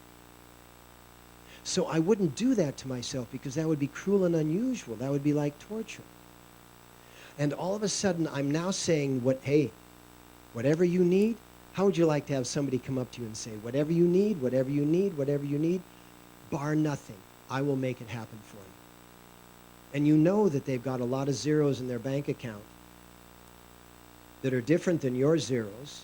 So I wouldn't do that to myself, because that would be cruel and unusual. That would be like torture. And all of a sudden, I'm now saying, hey, whatever you need, how would you like to have somebody come up to you and say, whatever you need, whatever you need, whatever you need, bar nothing, I will make it happen for you. And you know that they've got a lot of zeros in their bank account that are different than your zeros.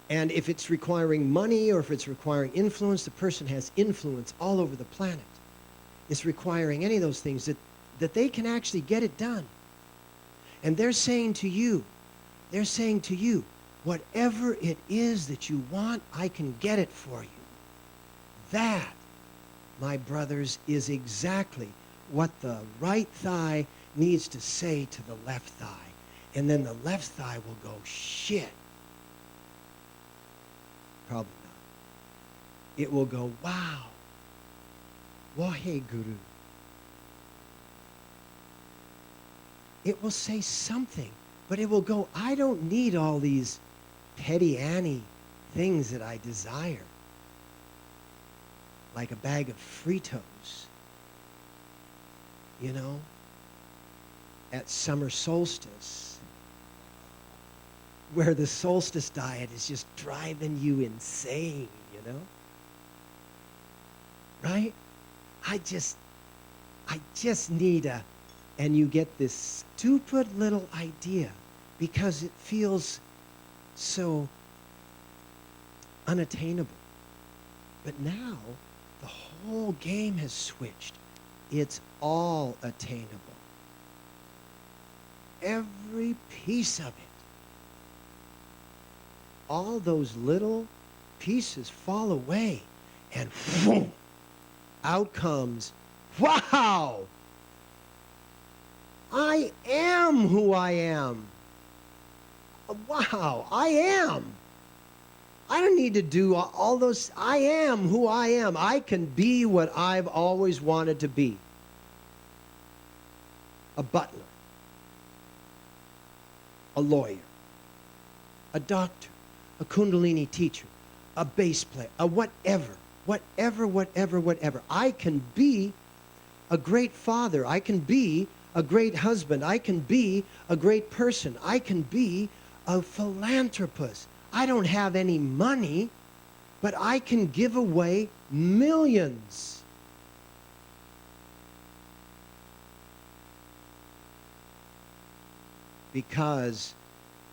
And if it's requiring money or if it's requiring influence, the person has influence all over the planet. It's requiring any of those things that they can actually get it done. And they're saying to you, whatever it is that you want, I can get it for you. That my brothers, is exactly what the right thigh needs to say to the left thigh. And then the left thigh will go, shit. Probably not. It will go, wow. Wahe Guru. It will say something, but it will go, I don't need all these petty Annie things that I desire. Like a bag of Fritos, you know, at summer solstice, where the solstice diet is just driving you insane, you know? Right? I just need a, and you get this stupid little idea because it feels so unattainable. But now, the whole game has switched. It's all attainable. Every piece of it. All those little pieces fall away, and whoom, out comes, wow! I am who I am. Wow, I am. I don't need to do all those. I am who I am. I can be what I've always wanted to be. A butler. A lawyer. A doctor. A Kundalini teacher. A bass player. A whatever. Whatever. I can be a great father. I can be a great husband. I can be a great person. I can be a philanthropist. I don't have any money, but I can give away millions. Because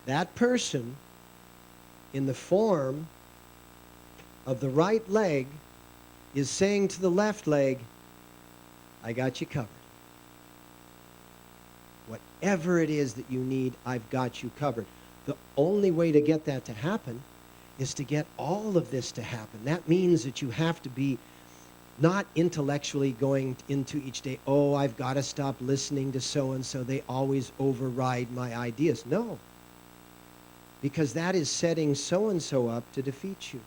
that person in the form of the right leg is saying to the left leg, I got you covered. Whatever it is that you need, I've got you covered. The only way to get that to happen is to get all of this to happen. That means that you have to be not intellectually going into each day, oh, I've got to stop listening to so-and-so. They always override my ideas. No. Because that is setting so-and-so up to defeat you.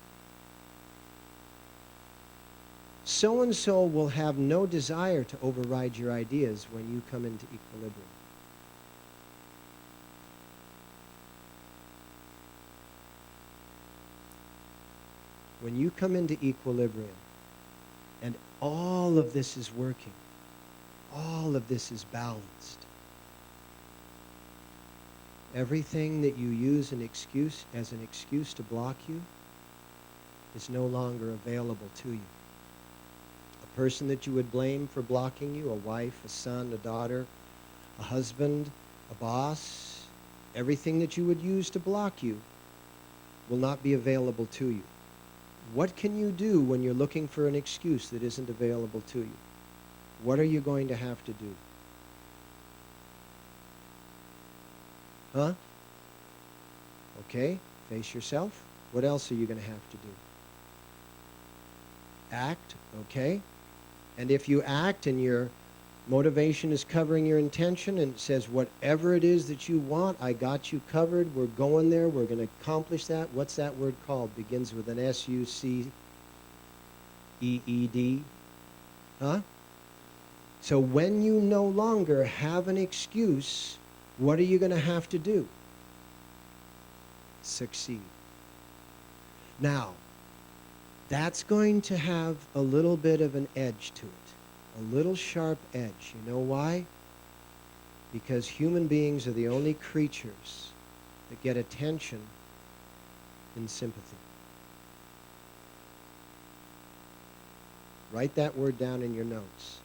So-and-so will have no desire to override your ideas when you come into equilibrium. When you come into equilibrium and all of this is working, all of this is balanced, everything that you use as an excuse to block you is no longer available to you. A person that you would blame for blocking you, a wife, a son, a daughter, a husband, a boss, everything that you would use to block you will not be available to you. What can you do when you're looking for an excuse that isn't available to you? What are you going to have to do? Huh? Okay, face yourself. What else are you going to have to do? Act, okay? And if you act and your motivation is covering your intention and it says whatever it is that you want, I got you covered, we're going there, we're going to accomplish that. What's that word called? Begins with an S-U-C-E-E-D. Huh? So when you no longer have an excuse, what are you going to have to do? Succeed. Now, that's going to have a little bit of an edge to it. A little sharp edge. You know why? Because human beings are the only creatures that get attention in sympathy. Write that word down in your notes.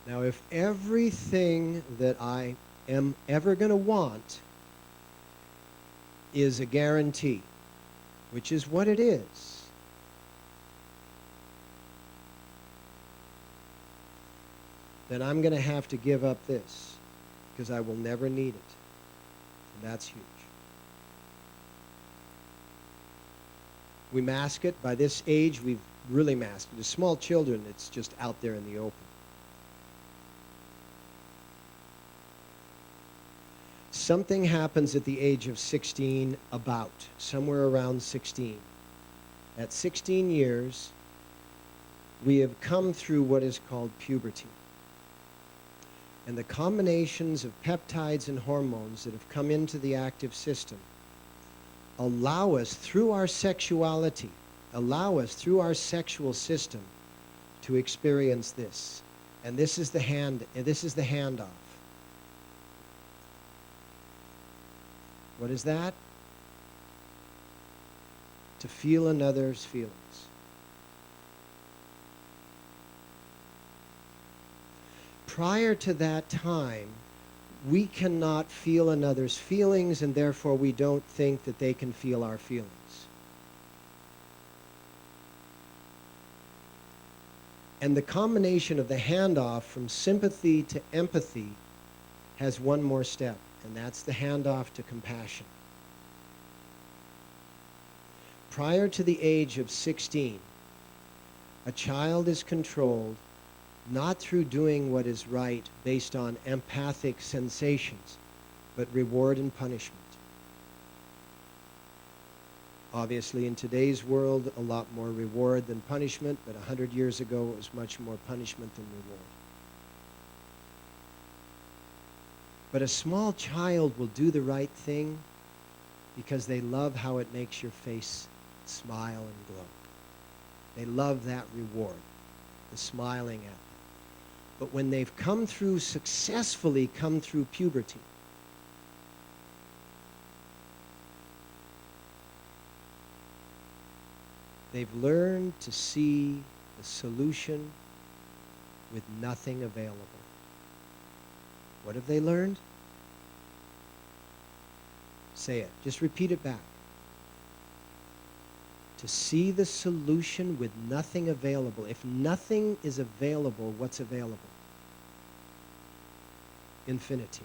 Now, if everything that I am ever going to want is a guarantee, which is what it is, then I'm going to have to give up this because I will never need it. And that's huge. We mask it. By this age, we've really masked it. As small children, it's just out there in the open. Something happens at the age of 16, somewhere around 16. At 16 years, we have come through what is called puberty. And the combinations of peptides and hormones that have come into the active system allow us, through our sexuality, through our sexual system, to experience this. And this is the handoff. What is that? To feel another's feelings. Prior to that time, we cannot feel another's feelings, and therefore we don't think that they can feel our feelings. And the combination of the handoff from sympathy to empathy has one more step, and that's the handoff to compassion. Prior to the age of 16, a child is controlled not through doing what is right based on empathic sensations, but reward and punishment. Obviously, in today's world, a lot more reward than punishment, but 100 years ago, it was much more punishment than reward. But a small child will do the right thing because they love how it makes your face smile and glow. They love that reward, the smiling at them. But when they've successfully come through puberty, they've learned to see the solution with nothing available. What have they learned? Say it. Just repeat it back. To see the solution with nothing available. If nothing is available, what's available? Infinity.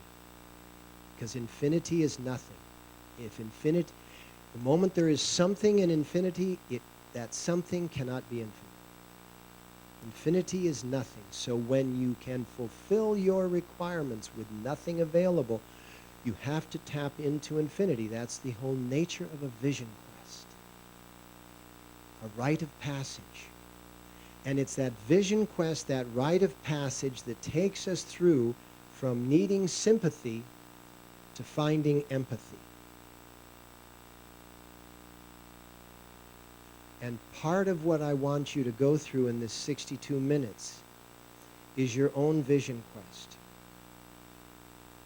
Because infinity is nothing. The moment there is something in infinity, that something cannot be infinite. Infinity is nothing. So when you can fulfill your requirements with nothing available, you have to tap into infinity. That's the whole nature of a vision quest. A rite of passage. And it's that vision quest, that rite of passage, that takes us through from needing sympathy to finding empathy. And part of what I want you to go through in this 62 minutes is your own vision quest.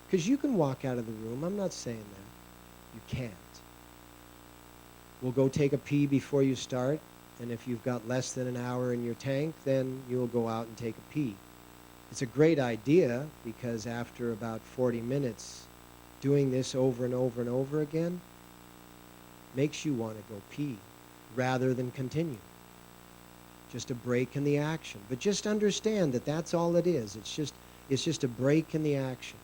Because you can walk out of the room. I'm not saying that. You can't. We'll go take a pee before you start. And if you've got less than an hour in your tank, then you'll go out and take a pee. It's a great idea because after about 40 minutes, doing this over and over and over again makes you want to go pee rather than continue. Just a break in the action. But just understand that that's all it is. It's just a break in the action.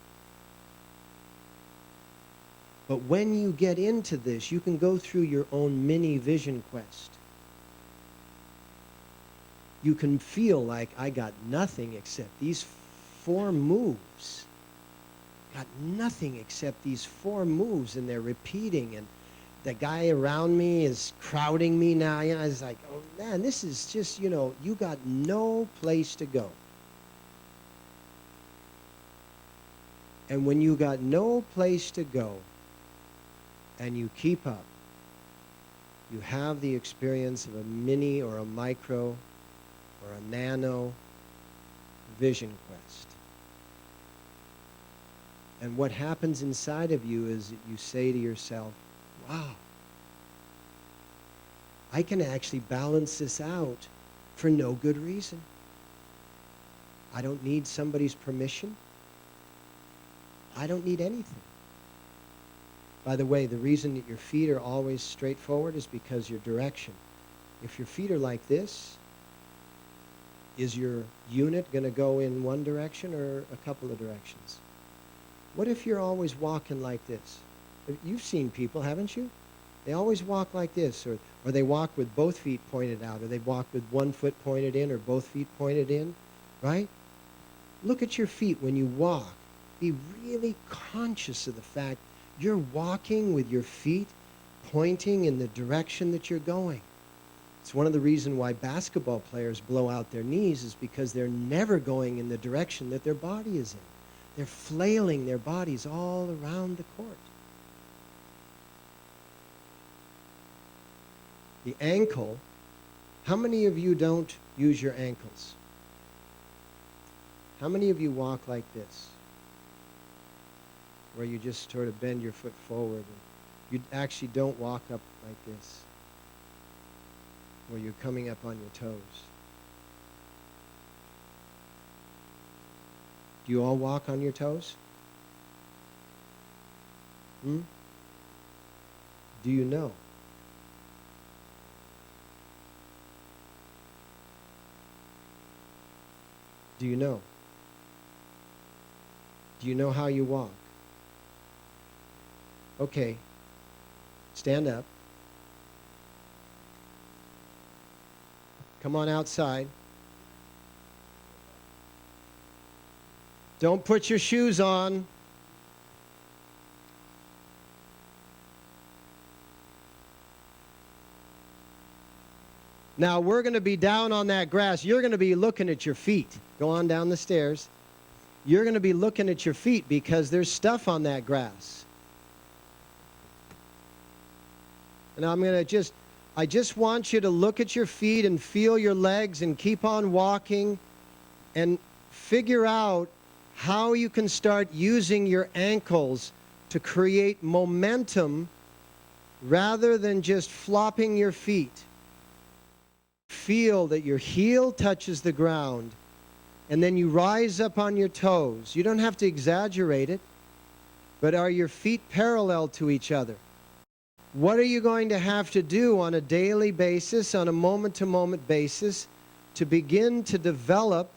But when you get into this, you can go through your own mini vision quest. You can feel like I got nothing except these 4 moves. Got nothing except these 4 moves, and they're repeating, and the guy around me is crowding me now. You know, I was like, oh man, this is just, you got no place to go. And when you got no place to go, and you keep up, you have the experience of a mini or a micro or a nano vision quest. And what happens inside of you is that you say to yourself, wow, I can actually balance this out for no good reason. I don't need somebody's permission. I don't need anything. By the way, the reason that your feet are always straight forward is because your direction. If your feet are like this, is your unit going to go in one direction or a couple of directions? What if you're always walking like this? You've seen people, haven't you? They always walk like this, or they walk with both feet pointed out, or they walk with one foot pointed in, or both feet pointed in, right? Look at your feet when you walk. Be really conscious of the fact you're walking with your feet pointing in the direction that you're going. It's one of the reasons why basketball players blow out their knees, is because they're never going in the direction that their body is in. They're flailing their bodies all around the court. The ankle, how many of you don't use your ankles? How many of you walk like this? Where you just sort of bend your foot forward, and you actually don't walk up like this, where you're coming up on your toes. Do you all walk on your toes? Do you know? Do you know? Do you know how you walk? Okay, stand up. Come on outside. Don't put your shoes on. Now we're going to be down on that grass. You're going to be looking at your feet. Go on down the stairs. You're going to be looking at your feet because there's stuff on that grass. And I just want you to look at your feet and feel your legs and keep on walking and figure out how you can start using your ankles to create momentum rather than just flopping your feet. Feel that your heel touches the ground, and then you rise up on your toes. You don't have to exaggerate it, but are your feet parallel to each other? What are you going to have to do on a daily basis, on a moment-to-moment basis, to begin to develop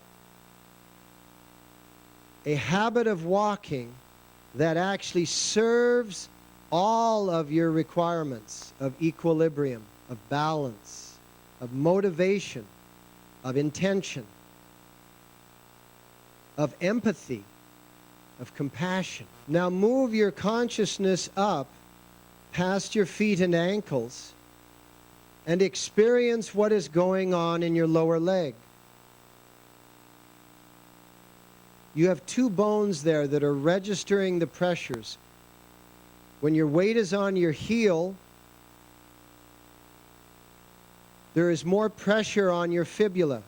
a habit of walking that actually serves all of your requirements of equilibrium, of balance, of motivation, of intention, of empathy, of compassion? Now move your consciousness up past your feet and ankles and experience what is going on in your lower leg. You have two bones there that are registering the pressures. When your weight is on your heel, there is more pressure on your fibula.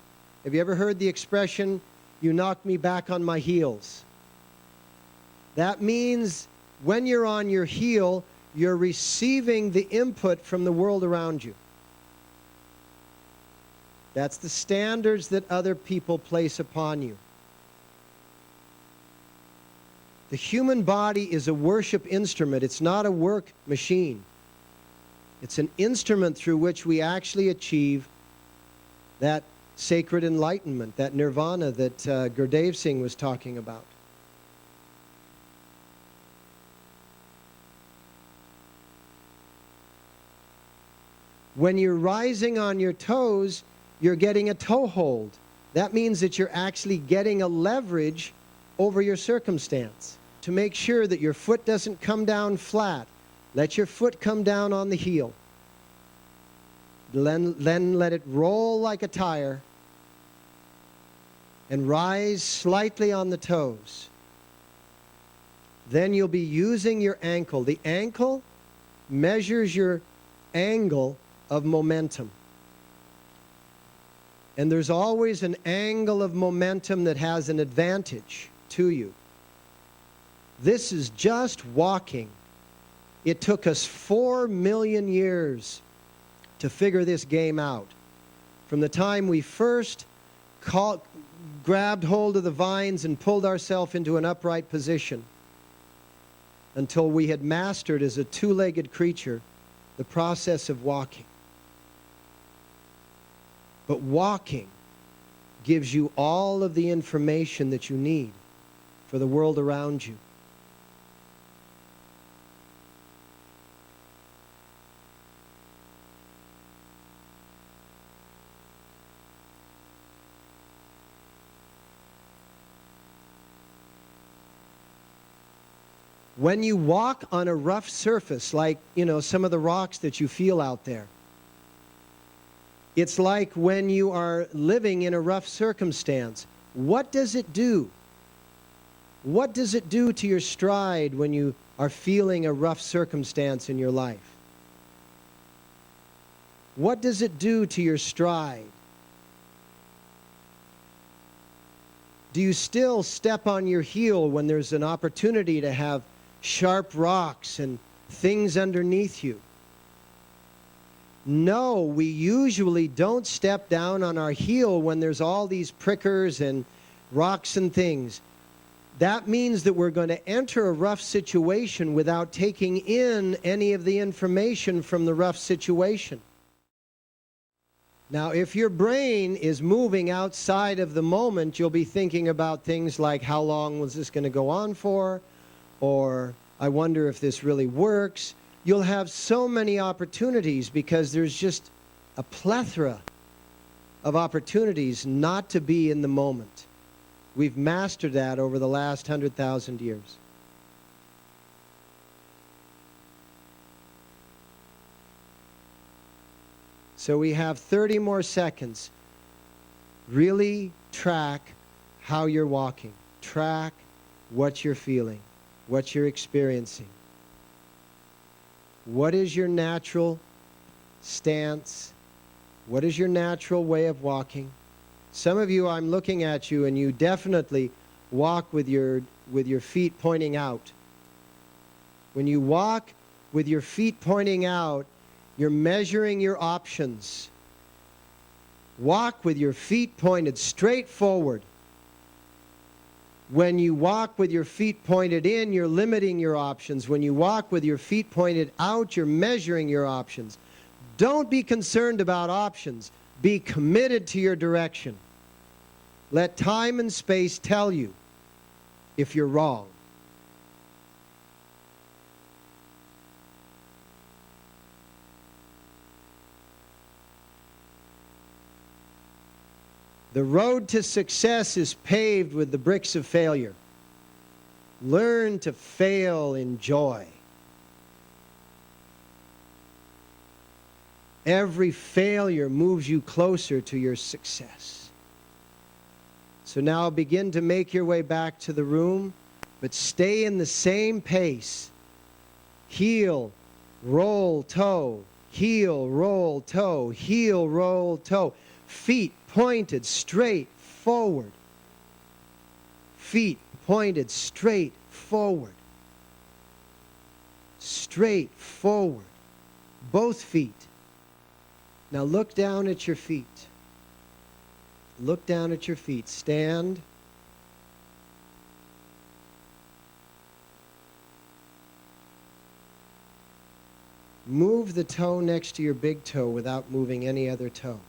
Have you ever heard the expression, "You knocked me back on my heels"? That means when you're on your heel, you're receiving the input from the world around you. That's the standards that other people place upon you. The human body is a worship instrument. It's not a work machine. It's an instrument through which we actually achieve that sacred enlightenment, that nirvana that Gurdev Singh was talking about. When you're rising on your toes, you're getting a toehold. That means that you're actually getting a leverage over your circumstance. To make sure that your foot doesn't come down flat, let your foot come down on the heel. Then let it roll like a tire and rise slightly on the toes. Then you'll be using your ankle. The ankle measures your angle of momentum. And there's always an angle of momentum that has an advantage to you. This is just walking. It took us 4 million years to figure this game out. From the time we first grabbed hold of the vines and pulled ourselves into an upright position until we had mastered as a two-legged creature the process of walking. But walking gives you all of the information that you need for the world around you. When you walk on a rough surface, like, some of the rocks that you feel out there, it's like when you are living in a rough circumstance. What does it do? What does it do to your stride when you are feeling a rough circumstance in your life? What does it do to your stride? Do you still step on your heel when there's an opportunity to have sharp rocks and things underneath you? No, we usually don't step down on our heel when there's all these prickers and rocks and things. That means that we're going to enter a rough situation without taking in any of the information from the rough situation. Now, if your brain is moving outside of the moment, you'll be thinking about things like, how long was this going to go on for? Or, I wonder if this really works. You'll have so many opportunities because there's just a plethora of opportunities not to be in the moment. We've mastered that over the last 100,000 years. So we have 30 more seconds. Really track how you're walking. Track what you're feeling, what you're experiencing. What is your natural stance? What is your natural way of walking? Some of you, I'm looking at you, and you definitely walk with your feet pointing out. When you walk with your feet pointing out, you're measuring your options. Walk with your feet pointed straight forward. When you walk with your feet pointed in, you're limiting your options. When you walk with your feet pointed out, you're measuring your options. Don't be concerned about options. Be committed to your direction. Let time and space tell you if you're wrong. The road to success is paved with the bricks of failure. Learn to fail in joy. Every failure moves you closer to your success. So now begin to make your way back to the room, but stay in the same pace. Heel, roll, toe. Heel, roll, toe. Heel, roll, toe. Feet pointed straight forward. Feet pointed straight forward. Straight forward. Both feet. Now look down at your feet. Look down at your feet. Stand. Move the toe next to your big toe without moving any other toe.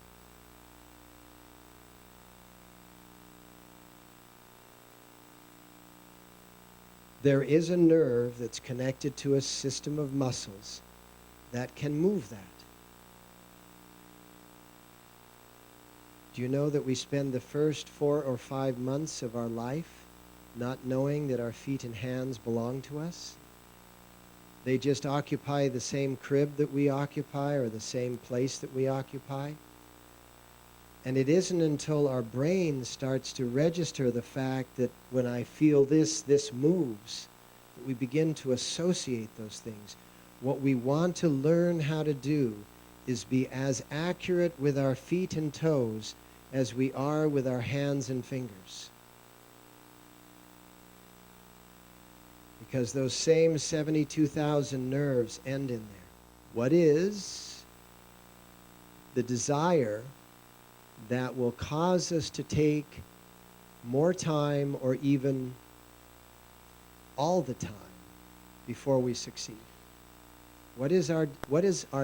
There is a nerve that's connected to a system of muscles that can move that. Do you know that we spend the first 4 or 5 months of our life not knowing that our feet and hands belong to us? They just occupy the same crib that we occupy or the same place that we occupy. And it isn't until our brain starts to register the fact that when I feel this, this moves, that we begin to associate those things. What we want to learn how to do is be as accurate with our feet and toes as we are with our hands and fingers. Because those same 72,000 nerves end in there. What is the desire that will cause us to take more time or even all the time before we succeed? What is our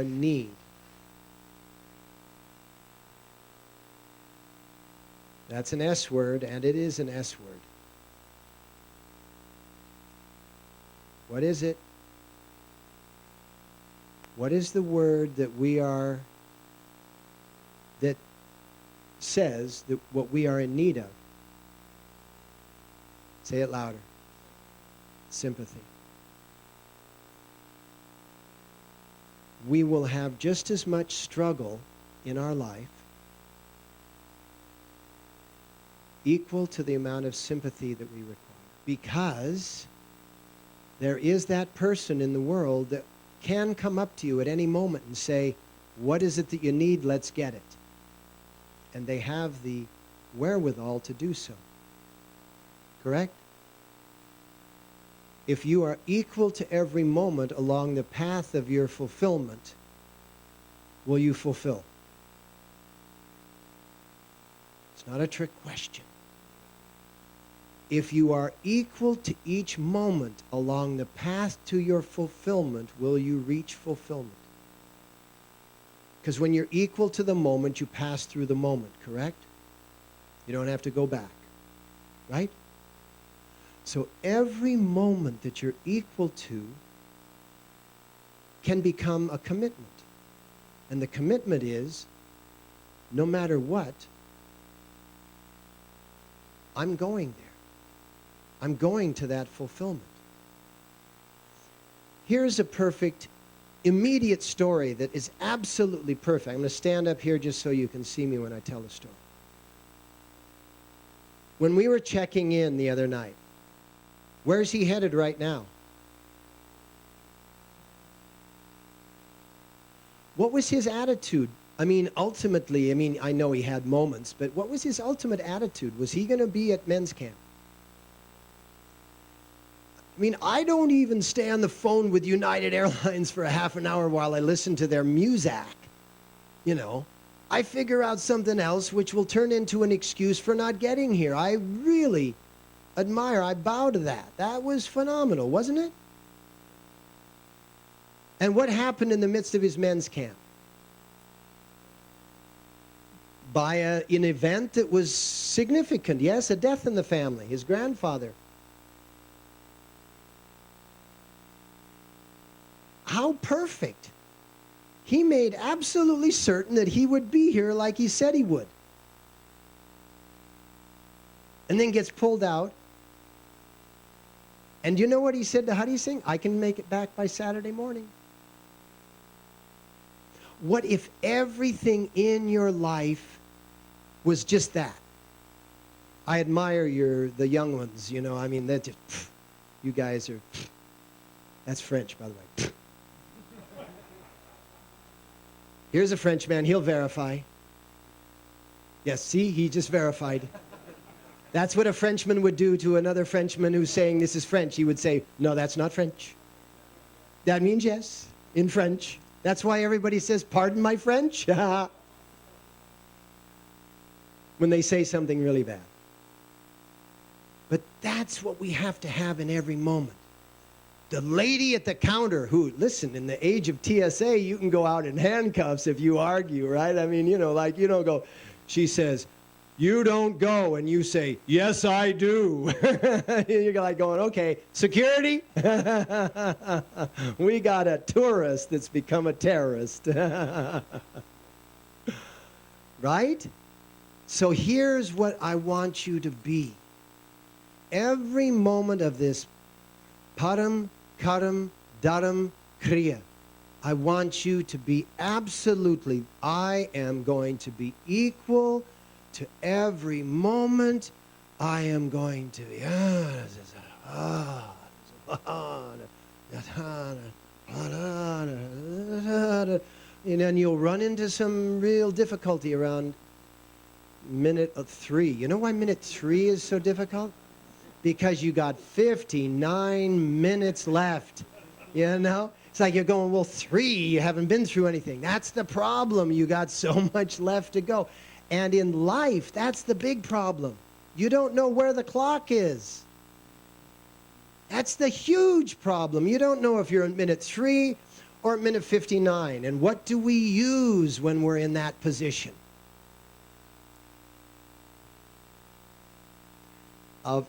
need? That's an S word, and it is an S word. What is it? What is the word that that says that what we are in need of? Say it louder. Sympathy. we will have just as much struggle in our life, equal to the amount of sympathy that we require. Because there is that person in the world that can come up to you at any moment and say, what is it that you need? Let's get it. And they have the wherewithal to do so. Correct? If you are equal to every moment along the path of your fulfillment, will you fulfill? It's not a trick question. If you are equal to each moment along the path to your fulfillment, will you reach fulfillment? Because when you're equal to the moment, you pass through the moment, correct? You don't have to go back, right? So every moment that you're equal to can become a commitment. And the commitment is, no matter what, I'm going there. I'm going to that fulfillment. Here's a perfect, immediate story that is absolutely perfect. I'm going to stand up here just so you can see me when I tell the story. When we were checking in the other night, where's he headed right now? What was his attitude? I mean, ultimately, I know he had moments, but what was his ultimate attitude? Was he going to be at men's camp? I mean, I don't even stay on the phone with United Airlines for a half an hour while I listen to their music. You know, I figure out something else which will turn into an excuse for not getting here. I really admire, I bow to that. That was phenomenal, wasn't it? And what happened in the midst of his men's camp? By an event that was significant, yes, a death in the family, his grandfather. How perfect. He made absolutely certain that he would be here like he said he would. And then gets pulled out. And you know what he said to Huddy Singh? I can make it back by Saturday morning. What if everything in your life was just that? I admire the young ones, you know, I mean, they're just, you guys are, that's French, by the way. Here's a Frenchman, he'll verify. Yes, see, he just verified. That's what a Frenchman would do to another Frenchman who's saying this is French. He would say, no, that's not French. That means yes, in French. That's why everybody says, pardon my French, when they say something really bad. But that's what we have to have in every moment. The lady at the counter who, listen, in the age of TSA, you can go out in handcuffs if you argue, right? I mean, you know, like, you don't go, she says, you don't go, and you say, yes, I do. You're like going, okay, security? We got a tourist that's become a terrorist. Right? So here's what I want you to be. Every moment of this Param, Karam, Dharam, Kriya, I want you to be absolutely, I am going to be equal to every moment. I am going to be, and then you'll run into some real difficulty around minute 3. You know why minute 3 is so difficult? Because you got 59 minutes left, you know? It's like you're going, well, 3, you haven't been through anything. That's the problem. You got so much left to go. And in life, that's the big problem. You don't know where the clock is. That's the huge problem. You don't know if you're at minute 3 or at minute 59. And what do we use when we're in that position? Of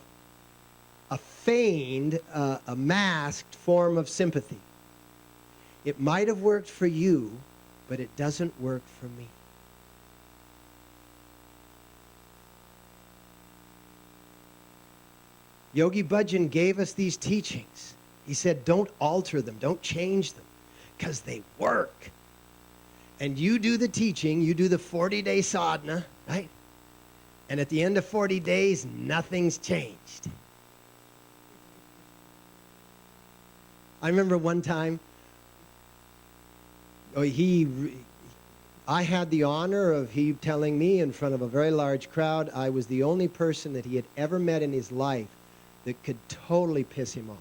a feigned, a masked form of sympathy. It might have worked for you, but it doesn't work for me. Yogi Bhajan gave us these teachings. He said, don't alter them, don't change them. because they work. And you do the teaching, you do the 40-day sadhana, right? And at the end of 40 days, nothing's changed. I remember one time, I had the honor of he telling me in front of a very large crowd I was the only person that he had ever met in his life that could totally piss him off.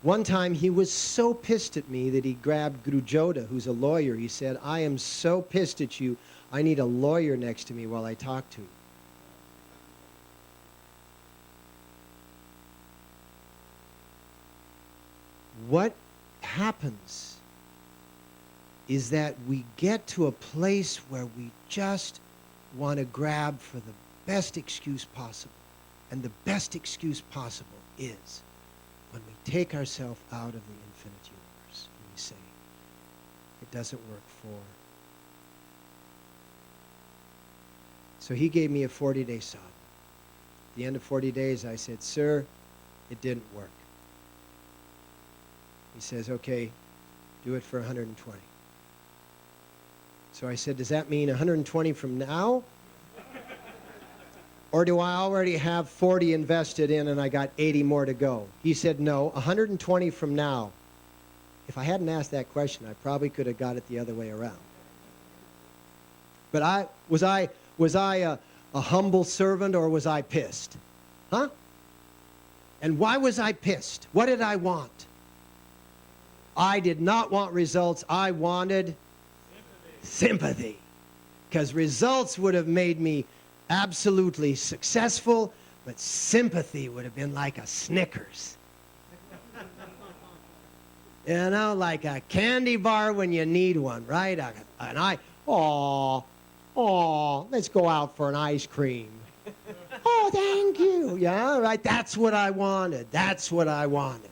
One time he was so pissed at me that he grabbed Guru Joda, who's a lawyer. He said, I am so pissed at you, I need a lawyer next to me while I talk to you. What happens is that we get to a place where we just want to grab for the best excuse possible. And the best excuse possible is when we take ourselves out of the infinite universe and we say, it doesn't work for. So he gave me a 40-day sadhana. At the end of 40 days, I said, sir, it didn't work. He says, okay, do it for 120. So I said, does that mean 120 from now? Or do I already have 40 invested in and I got 80 more to go? He said, no, 120 from now. If I hadn't asked that question, I probably could have got it the other way around. But was I a humble servant or was I pissed? Huh? And why was I pissed? What did I want? I did not want results. I wanted sympathy. Because results would have made me absolutely successful, but sympathy would have been like a Snickers. You know, like a candy bar when you need one, right? And let's go out for an ice cream. Oh, thank you. Yeah, right. That's what I wanted. That's what I wanted.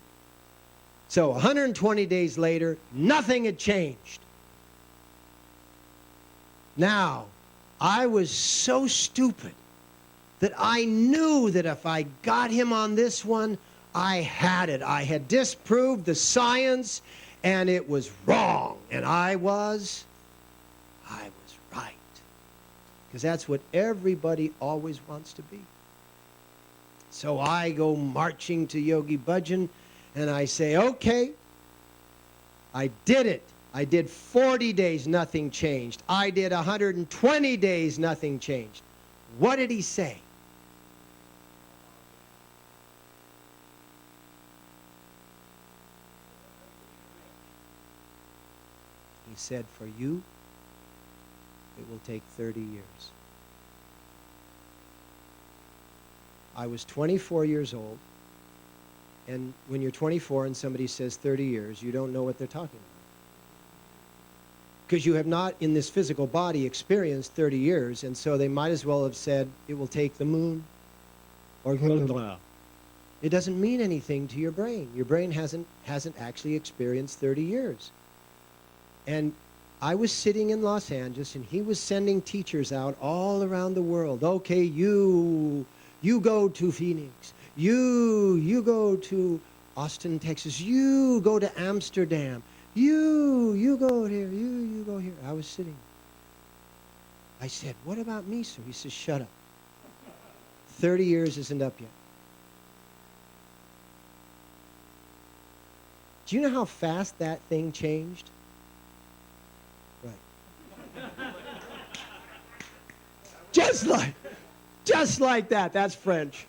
So 120 days later, nothing had changed. Now, I was so stupid that I knew that if I got him on this one, I had it. I had disproved the science, and it was wrong. And I was right. Because that's what everybody always wants to be. So I go marching to Yogi Bhajan, and I say, okay, I did it. I did 40 days, nothing changed. I did 120 days, nothing changed. What did he say? He said, for you, it will take 30 years. I was 24 years old, and when you're 24 and somebody says 30 years, you don't know what they're talking about. Because you have not, in this physical body, experienced 30 years, and so they might as well have said, it will take the moon, or it doesn't mean anything to your brain. Your brain hasn't actually experienced 30 years. And I was sitting in Los Angeles, and he was sending teachers out all around the world. Okay, you go to Phoenix. You go to Austin, Texas. You go to Amsterdam. You go here. You go here. I was sitting. I said, what about me, sir? He says, shut up. 30 years isn't up yet. Do you know how fast that thing changed? Right. Just like that. That's French.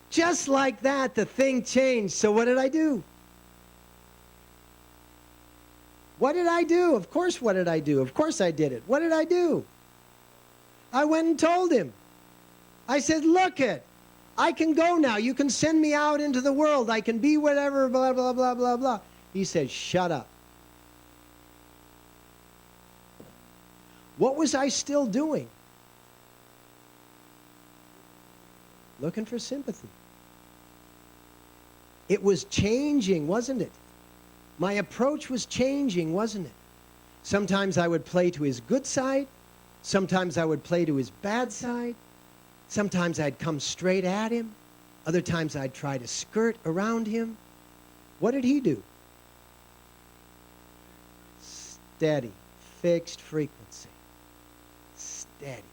Just like that, the thing changed. So what did I do? What did I do? Of course, what did I do? Of course I did it. What did I do? I went and told him. I said, look it, I can go now. You can send me out into the world. I can be whatever, blah, blah, blah, blah, blah. He said, shut up. What was I still doing? Looking for sympathy. It was changing, wasn't it? My approach was changing, wasn't it? Sometimes I would play to his good side. Sometimes I would play to his bad side. Sometimes I'd come straight at him. Other times I'd try to skirt around him. What did he do? Steady, fixed frequency. Steady.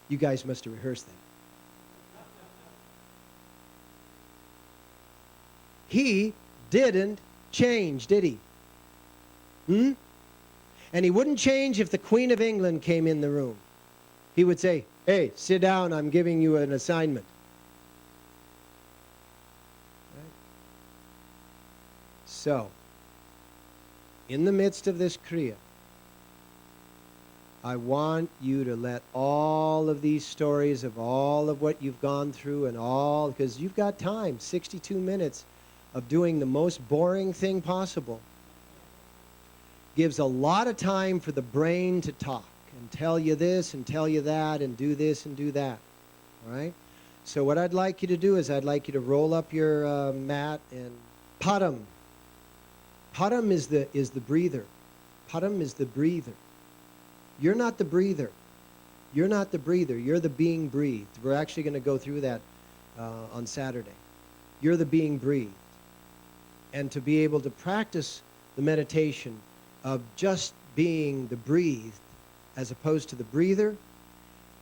You guys must have rehearsed that. He didn't change, did he? And he wouldn't change if the Queen of England came in the room. He would say, "Hey, sit down, I'm giving you an assignment." Right? So, in the midst of this Kriya, I want you to let all of these stories of all of what you've gone through and all, because you've got time, 62 minutes of doing the most boring thing possible. Gives a lot of time for the brain to talk and tell you this and tell you that and do this and do that. All right? So what I'd like you to do is I'd like you to roll up your mat and Padam. Padam is the breather. Padam is the breather. You're not the breather. You're not the breather. You're the being breathed. We're actually going to go through that on Saturday. You're the being breathed. And to be able to practice the meditation of just being the breathed as opposed to the breather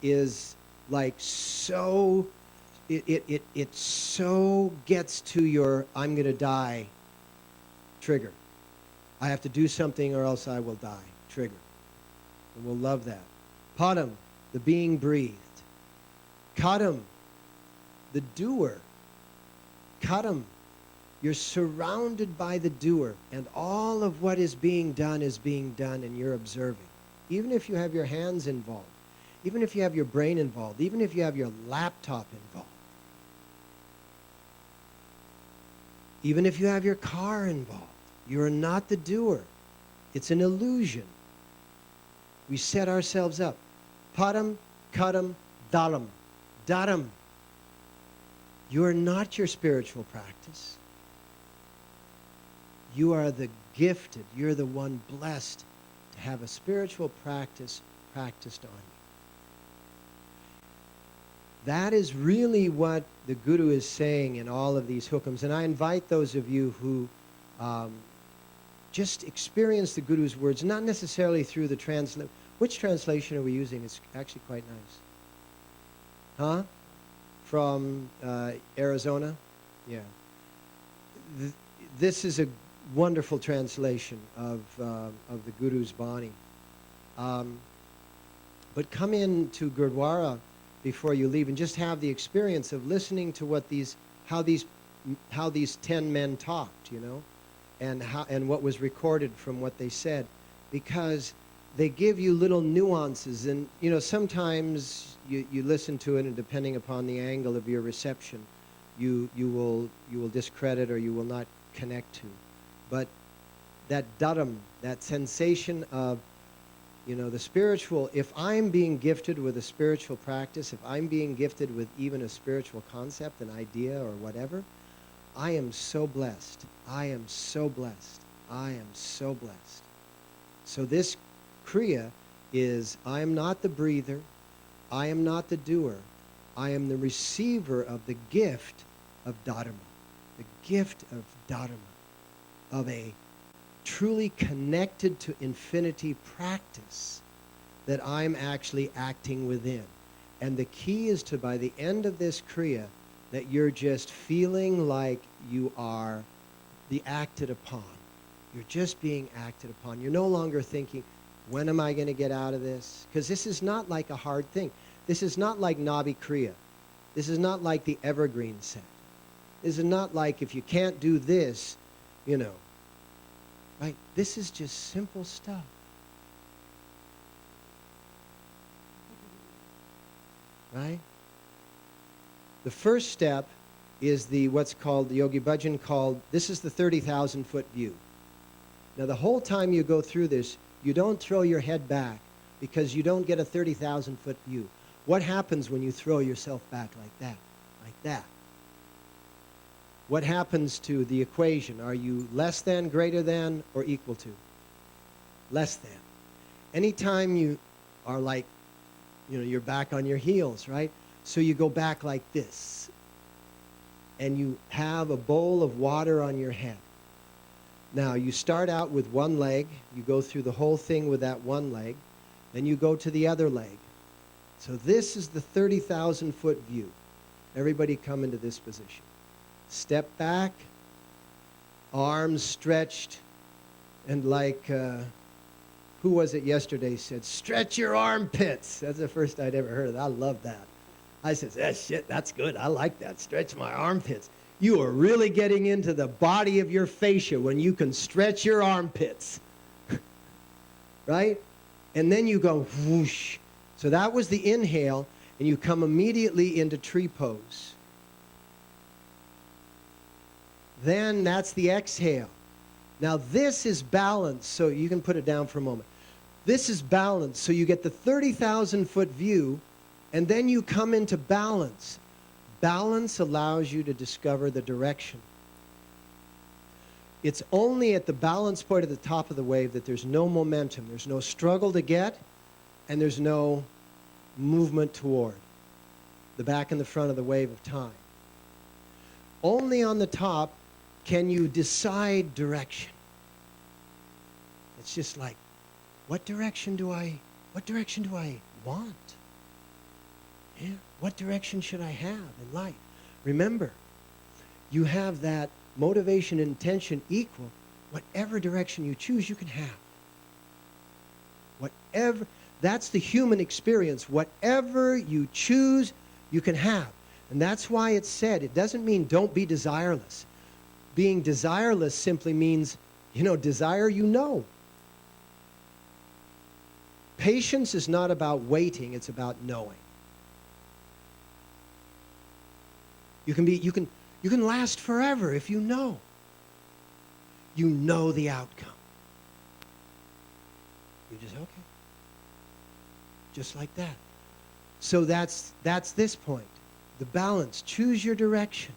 is like so, it so gets to your I'm going to die trigger. I have to do something or else I will die trigger. And we'll love that. Padam, the being breathed. Kadam, the doer. Kadam, you're surrounded by the doer, and all of what is being done and you're observing. Even if you have your hands involved, even if you have your brain involved, even if you have your laptop involved, even if you have your car involved, you're not the doer. It's an illusion. We set ourselves up. Padam, kadam, dalam. Daram. You are not your spiritual practice. You are the gifted. You're the one blessed to have a spiritual practice practiced on you. That is really what the Guru is saying in all of these hukams. And I invite those of you who just experience the Guru's words, not necessarily through the translation. Which translation are we using? It's actually quite nice. Huh? From Arizona? Yeah. This is a wonderful translation of the Guru's Bani. But come into Gurdwara before you leave and just have the experience of listening to what how these 10 men talked, you know, and what was recorded from what they said, because they give you little nuances, and you know, sometimes you listen to it, and depending upon the angle of your reception, you will discredit or you will not connect to. But that dharam, that sensation of, you know, the spiritual, if I'm being gifted with a spiritual practice, if I'm being gifted with even a spiritual concept, an idea or whatever, I am so blessed. I am so blessed. I am so blessed. So this Kriya is, I am not the breather, I am not the doer, I am the receiver of the gift of Dharma, the gift of Dharma, of a truly connected to infinity practice that I'm actually acting within. And the key is to, by the end of this Kriya, that you're just feeling like you are the acted upon. You're just being acted upon. You're no longer thinking, when am I going to get out of this? Because this is not like a hard thing. This is not like Nabi Kriya. This is not like the evergreen set. This is not like if you can't do this, you know. Right? This is just simple stuff. Right? The first step is what's called, the Yogi Bhajan called, this is the 30,000 foot view. Now the whole time you go through this, you don't throw your head back because you don't get a 30,000 foot view. What happens when you throw yourself back like that? Like that? What happens to the equation? Are you less than, greater than, or equal to? Less than. Anytime you are like you're back on your heels, right? So you go back like this. And you have a bowl of water on your head. Now, you start out with one leg. You go through the whole thing with that one leg. Then you go to the other leg. So this is the 30,000-foot view. Everybody come into this position. Step back, arms stretched, and like, who was it yesterday said, stretch your armpits. That's the first I'd ever heard of that. I love that. I said, shit, that's good. I like that. Stretch my armpits. You are really getting into the body of your fascia when you can stretch your armpits. Right? And then you go whoosh. So that was the inhale, and you come immediately into tree pose. Then that's the exhale. Now this is balance, so you can put it down for a moment. This is balance, so you get the 30,000-foot view, and then you come into balance. Balance allows you to discover the direction. It's only at the balance point at the top of the wave that there's no momentum. There's no struggle to get, and there's no movement toward the back and the front of the wave of time. Only on the top can you decide direction. It's just like, what direction do I want? Yeah. What direction should I have in life? Remember, you have that motivation and intention equal. Whatever direction you choose, you can have. Whatever, that's the human experience. Whatever you choose, you can have. And that's why it's said, it doesn't mean don't be desireless. Being desireless simply means, desire you know. Patience is not about waiting, it's about knowing. You can last forever if you know. You know the outcome. You just, okay. Just like that. So that's this point. The balance. Choose your direction.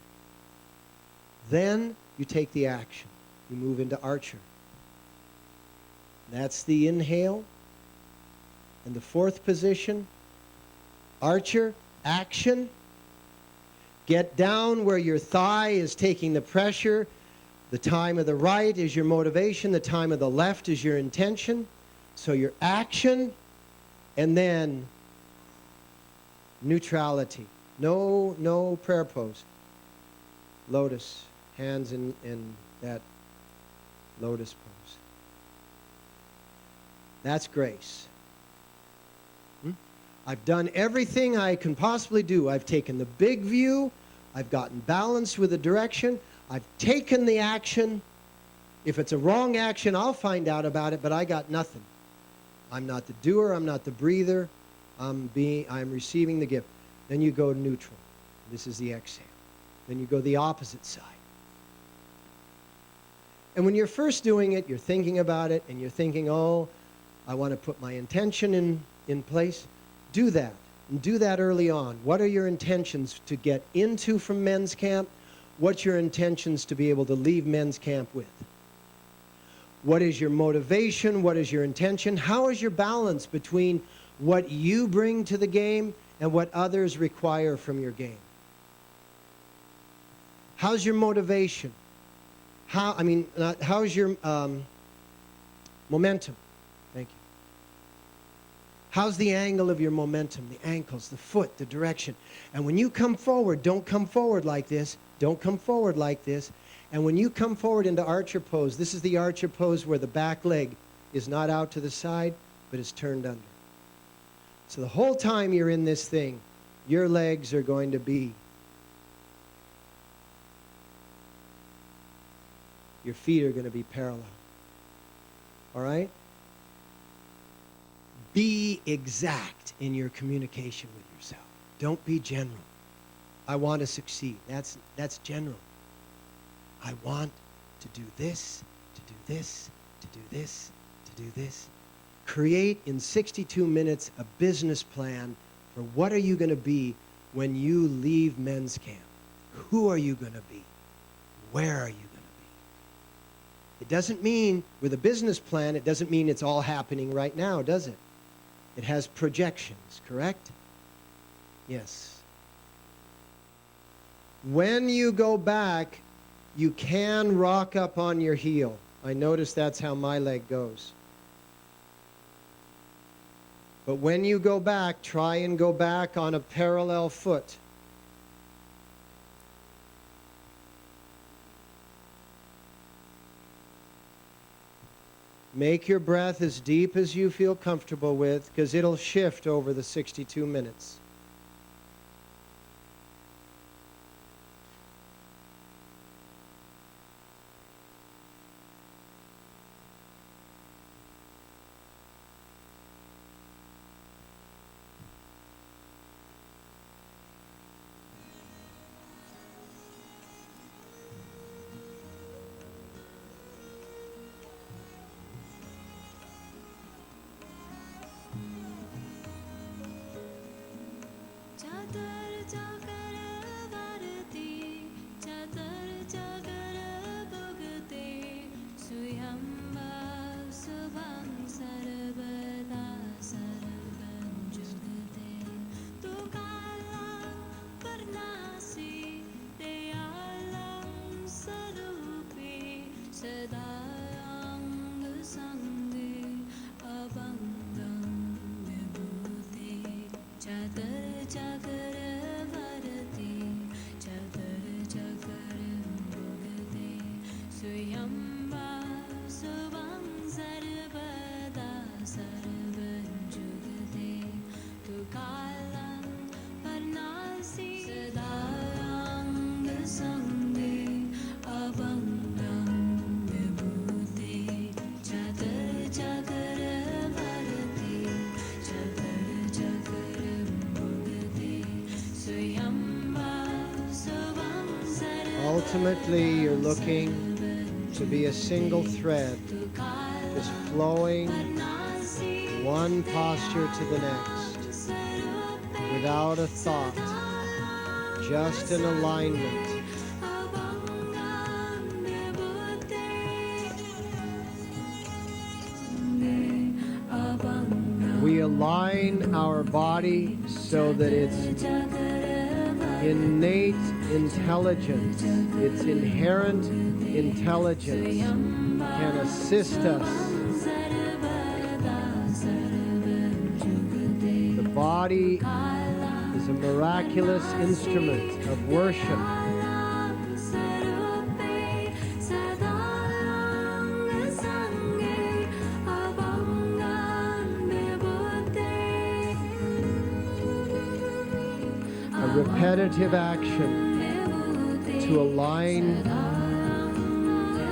Then you take the action. You move into archer. That's the inhale. And the fourth position, archer, action. Get down where your thigh is taking the pressure. The time of the right is your motivation. The time of the left is your intention. So your action, and then neutrality. No prayer pose. Lotus, hands in that lotus pose. That's grace. I've done everything I can possibly do. I've taken the big view. I've gotten balanced with the direction. I've taken the action. If it's a wrong action, I'll find out about it, but I got nothing. I'm not the doer. I'm not the breather. I'm receiving the gift. Then you go neutral. This is the exhale. Then you go the opposite side. And when you're first doing it, you're thinking about it, and you're thinking, oh, I want to put my intention in place. Do that, and do that early on. What are your intentions to get into from men's camp? What's your intentions to be able to leave men's camp with? What is your motivation? What is your intention? How is your balance between what you bring to the game and what others require from your game? How's your motivation? How's your momentum? Thank you. How's the angle of your momentum, the ankles, the foot, the direction? And when you come forward, don't come forward like this. Don't come forward like this. And when you come forward into archer pose, this is the archer pose where the back leg is not out to the side, but is turned under. So the whole time you're in this thing, your legs are going to be, your feet are going to be parallel. All right? Be exact in your communication with yourself. Don't be general. I want to succeed. That's general. I want to do this, to do this, to do this, to do this. Create in 62 minutes a business plan for what are you going to be when you leave men's camp. Who are you going to be? Where are you going to be? It doesn't mean, with a business plan, it doesn't mean it's all happening right now, does it? It has projections, correct? Yes. When you go back, you can rock up on your heel. I notice that's how my leg goes. But when you go back, try and go back on a parallel foot. Make your breath as deep as you feel comfortable with, because it'll shift over the 62 minutes. Ultimately, you're looking to be a single thread, just flowing one posture to the next, without a thought, just an alignment. We align our body so that its innate intelligence, its inherent intelligence can assist us. The body is a miraculous instrument of worship. A repetitive action to align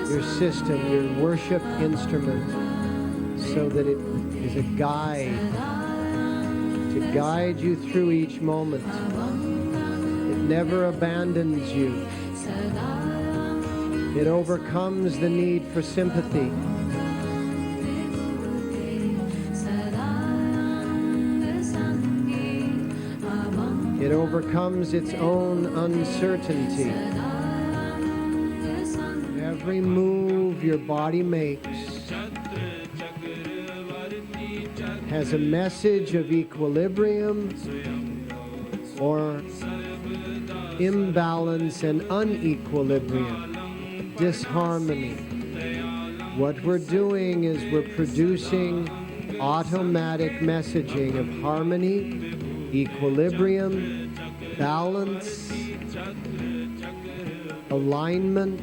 your system, your worship instrument, so that it is a guide to guide you through each moment. It never abandons you. It overcomes the need for sympathy. It overcomes its own uncertainty. Every move your body makes has a message of equilibrium or imbalance and unequilibrium, disharmony. What we're doing is we're producing automatic messaging of harmony, equilibrium, balance, alignment,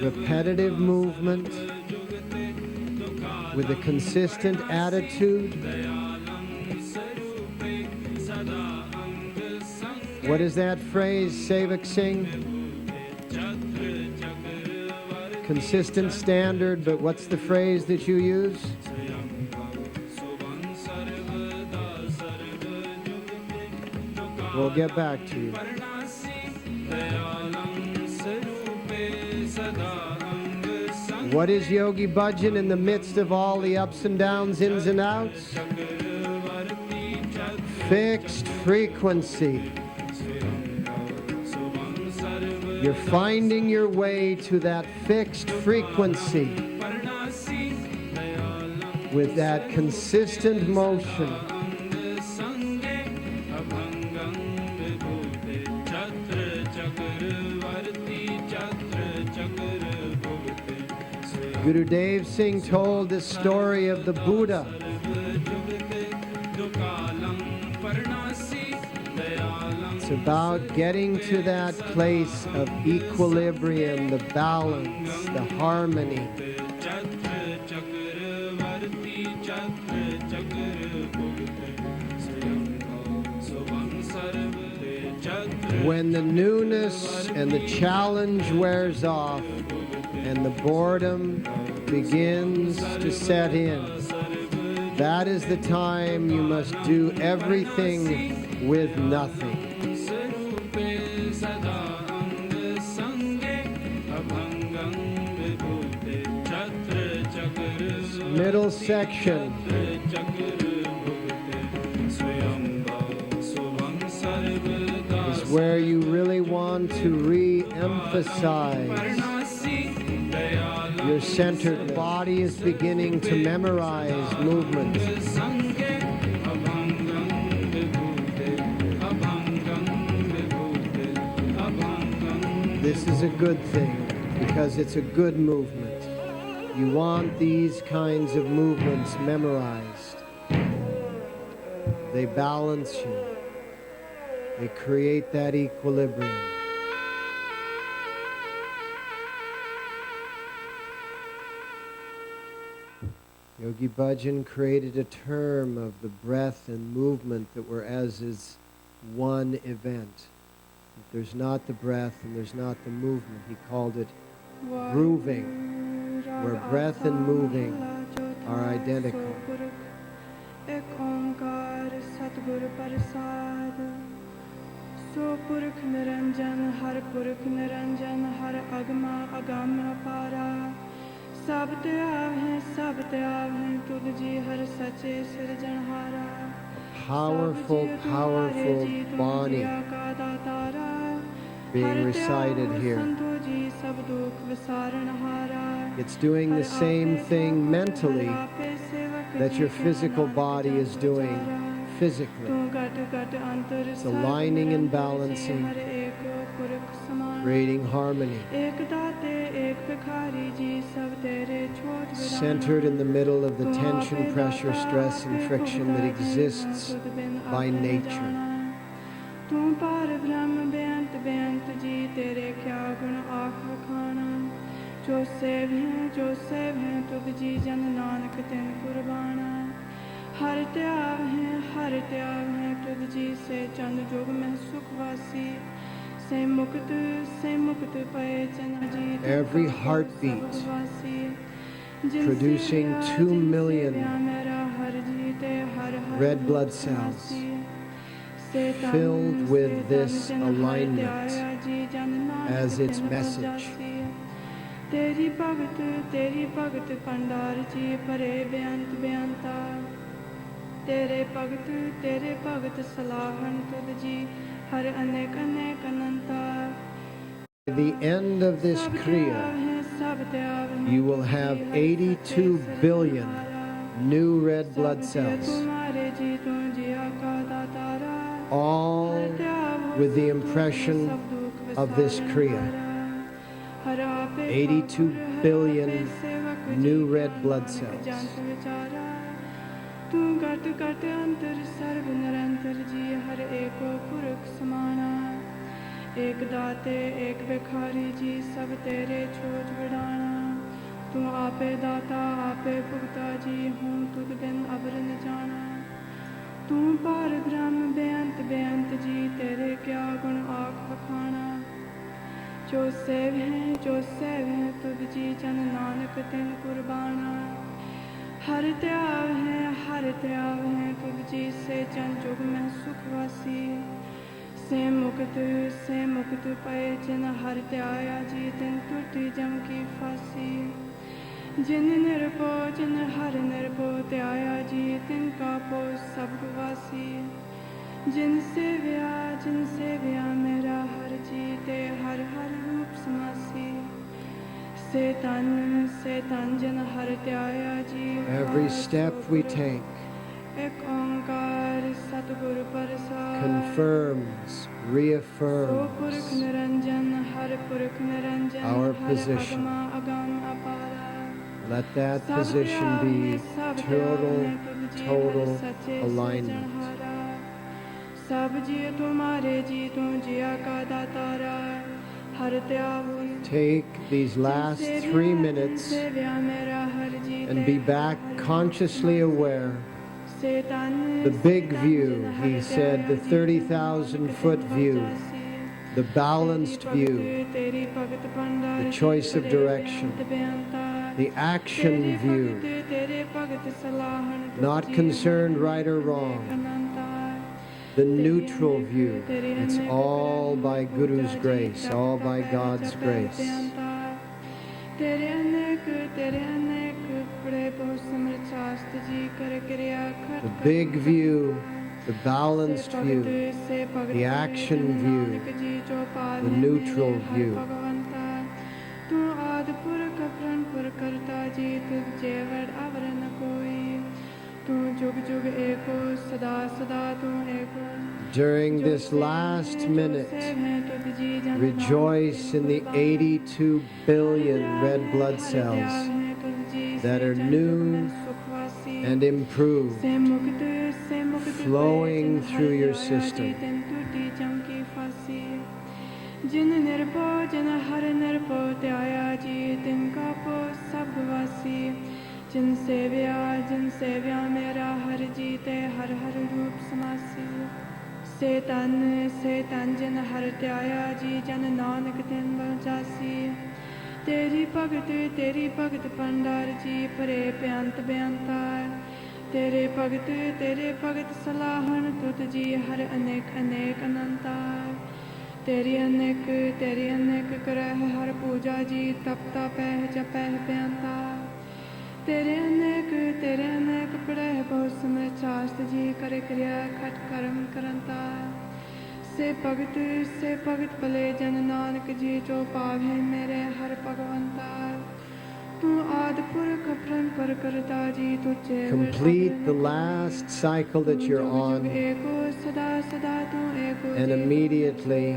repetitive movement with a consistent attitude. What is that phrase Sevak Singh? Consistent standard, but what's the phrase that you use? We'll get back to you. What is Yogi Bhajan in the midst of all the ups and downs, ins and outs? Fixed frequency. You're finding your way to that fixed frequency. with that consistent motion. Gurudev Singh told the story of the Buddha. It's about getting to that place of equilibrium, the balance, the harmony. When the newness and the challenge wears off and the boredom begins to set in, that is the time you must do everything with nothing. Middle section is where you really want to re-emphasize your centered body is beginning to memorize movement. This is a good thing because it's a good movement. You want these kinds of movements memorized. They balance you. They create that equilibrium. Yogi Bhajan created a term of the breath and movement that were as is one event. If there's not the breath and there's not the movement, he called it grooving, where breath and moving are identical. Powerful, powerful Bani being recited here. It's doing the same thing mentally that your physical body is doing physically. It's aligning and balancing, creating harmony. Centered in the middle of the tension, pressure, stress, and friction that exists by nature. Every heartbeat producing 2 million red blood cells filled with this alignment as its message. Teri Bhagat Pandar Ji Pare Beant Beanta Tere Bhagat Salahan Tud Ji Har Anek Anek Ananta. At the end of this Kriya, you will have 82 billion new red blood cells, all with the impression of this Kriya. 82 billion new red blood cells. एक दाते एक भिखारी जी सब तेरे छोड़ बढ़ाना तू आपे दाता आपे भुगता जी हूँ तुद बिन अबर न जाना तू पार ब्रह्म बेअंत बेअंत जी तेरे क्या गुण आँख बखाना जो सेव हैं तुद जी जन नानक तिन कुर्बाना हर त्याग हैं तुद जी से जन जुग में सुखवासी से मुक्त पाए जिन हर त्याया जी तिन टूटी जम की फांसी जिन हर निर्भो त्याया जी तिन का पो सब वासी जिन से व्या मेरा हर जीते हर हर रूप समासी Every step we take confirms, reaffirms our position. Let that position be total alignment. Take these last 3 minutes and be back consciously aware. The big view, he said, the 30,000-foot view, the balanced view, the choice of direction, the action view, not concerned right or wrong, the neutral view. It's all by Guru's grace, all by God's grace. The big view, the balanced view, the action view, the neutral view. During this last minute, rejoice in the 82 billion red blood cells that are new and improved, flowing through your system. तेरी भगत भंडार जी भरे बेअंत बेअंतार तेरे भगत सलाहन तुत जी हर अनेक अनेक अनंतार तेरी अनेक करह हर पूजा जी तपता पह जपह बेअंतार तेरे अनेक पढ़ह बहुत समृत शास्त्र जी करे क्रिया खट कर्म करंतार से भगत भले जन नानक जी जो पावे मेरे हर भगवंतार तू आदि पुरख पर करता जी तुझे Complete the last cycle that you're on, and immediately,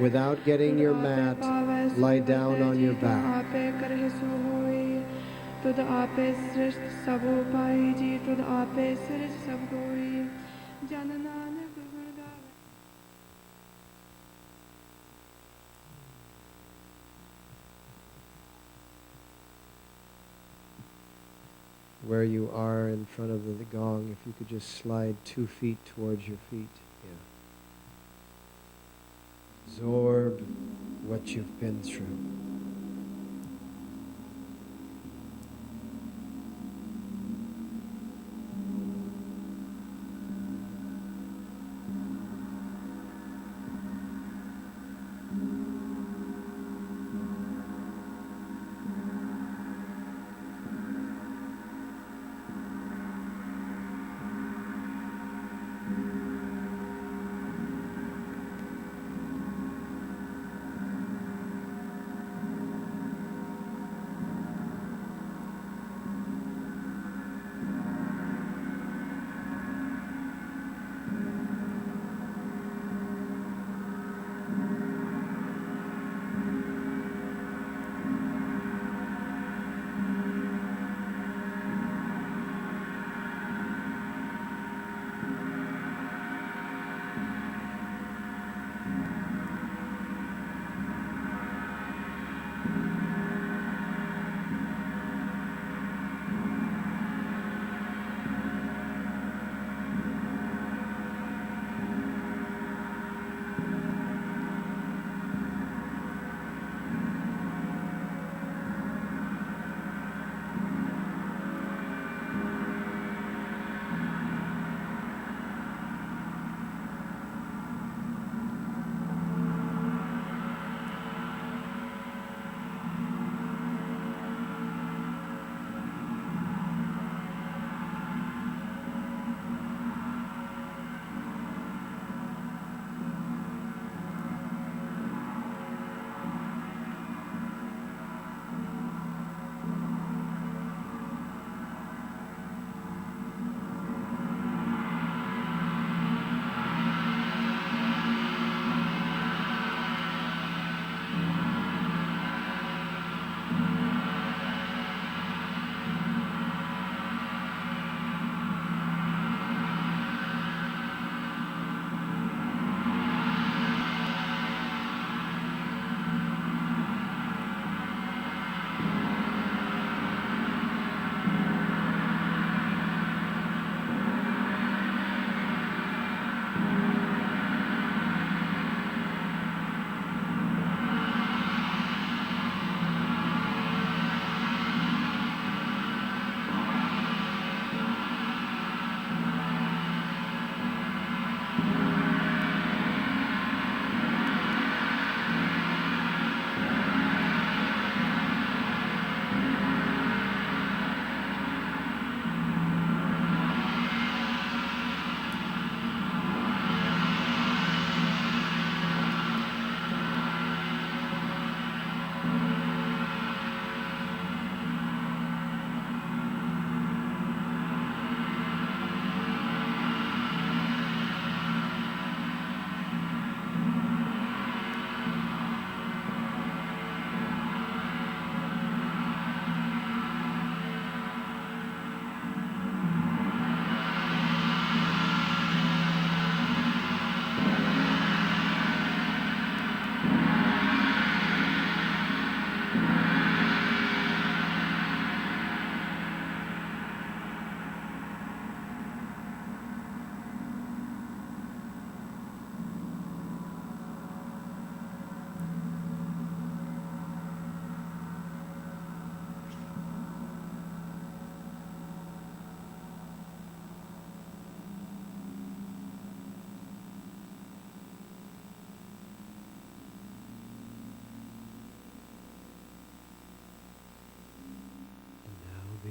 without getting your mat, lie down on your back. तुद आपे सृष्ट सब पाई जी तुद आपे सृष्ट सब कोई जन नानक गुण गावे। Where you are in front of the gong, if you could just slide 2 feet towards your feet. Yeah. Absorb what you've been through.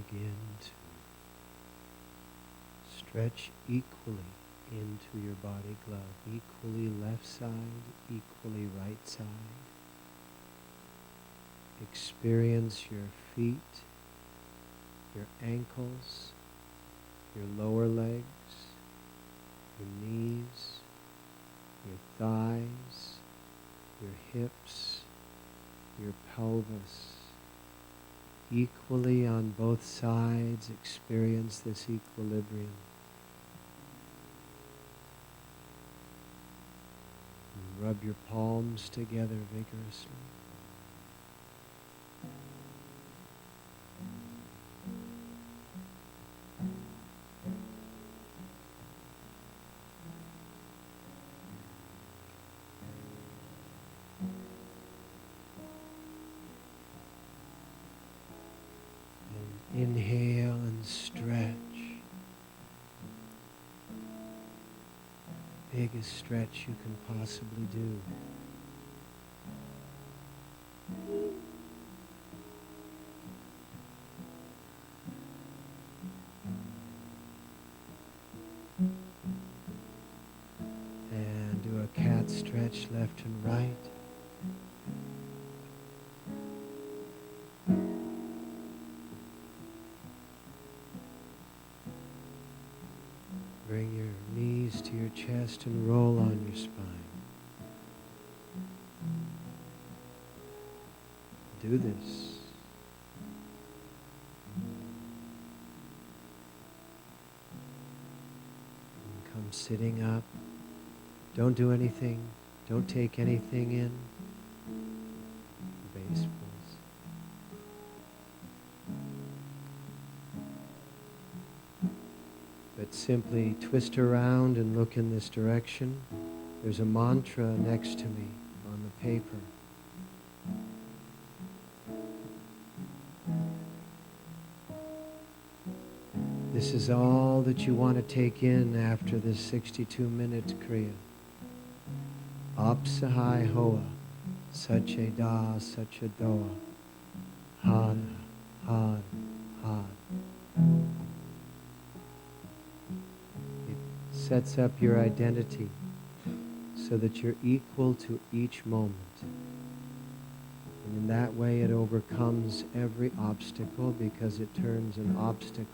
begin to stretch equally into your body glove, equally left side, equally right side. Experience your feet, your ankles, your lower legs, your knees, your thighs, your hips, your pelvis. Equally on both sides, experience this equilibrium. And rub your palms together vigorously. Inhale and stretch. Biggest stretch you can possibly do. And do a cat stretch left and right. Bring your knees to your chest and roll on your spine. Do this. And come sitting up. Don't do anything. Don't take anything in. Base pose. But simply twist around and look in this direction. There's a mantra next to me on the paper. This is all that you want to take in after this 62-minute Kriya. Apsahai Hoa, Sache Da, Sache Doa, Had, Had, Had. It sets up your identity so that you're equal to each moment. And in that way it overcomes every obstacle because it turns an obstacle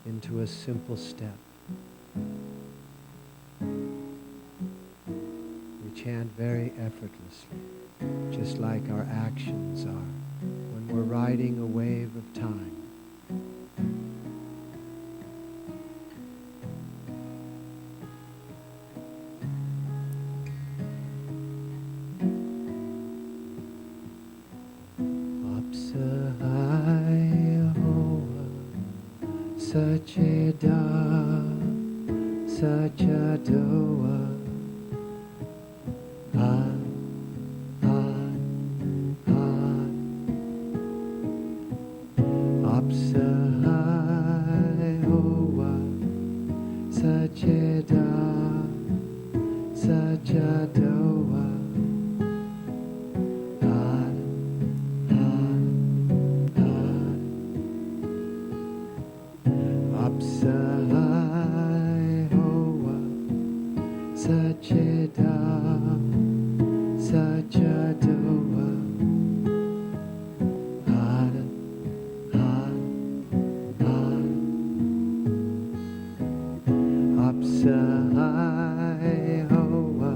into a simple step. We chant very effortlessly, just like our actions are when we're riding a wave of time. Sacheda, Sachadoa, Had, Had, Had, Apsahai Hoa, Sacheda, Sachadoa, Had, Had, Had. Apsahai Hoa, Sacheda, Sachadoa, Had, Had, Had. Apsahai Hoa,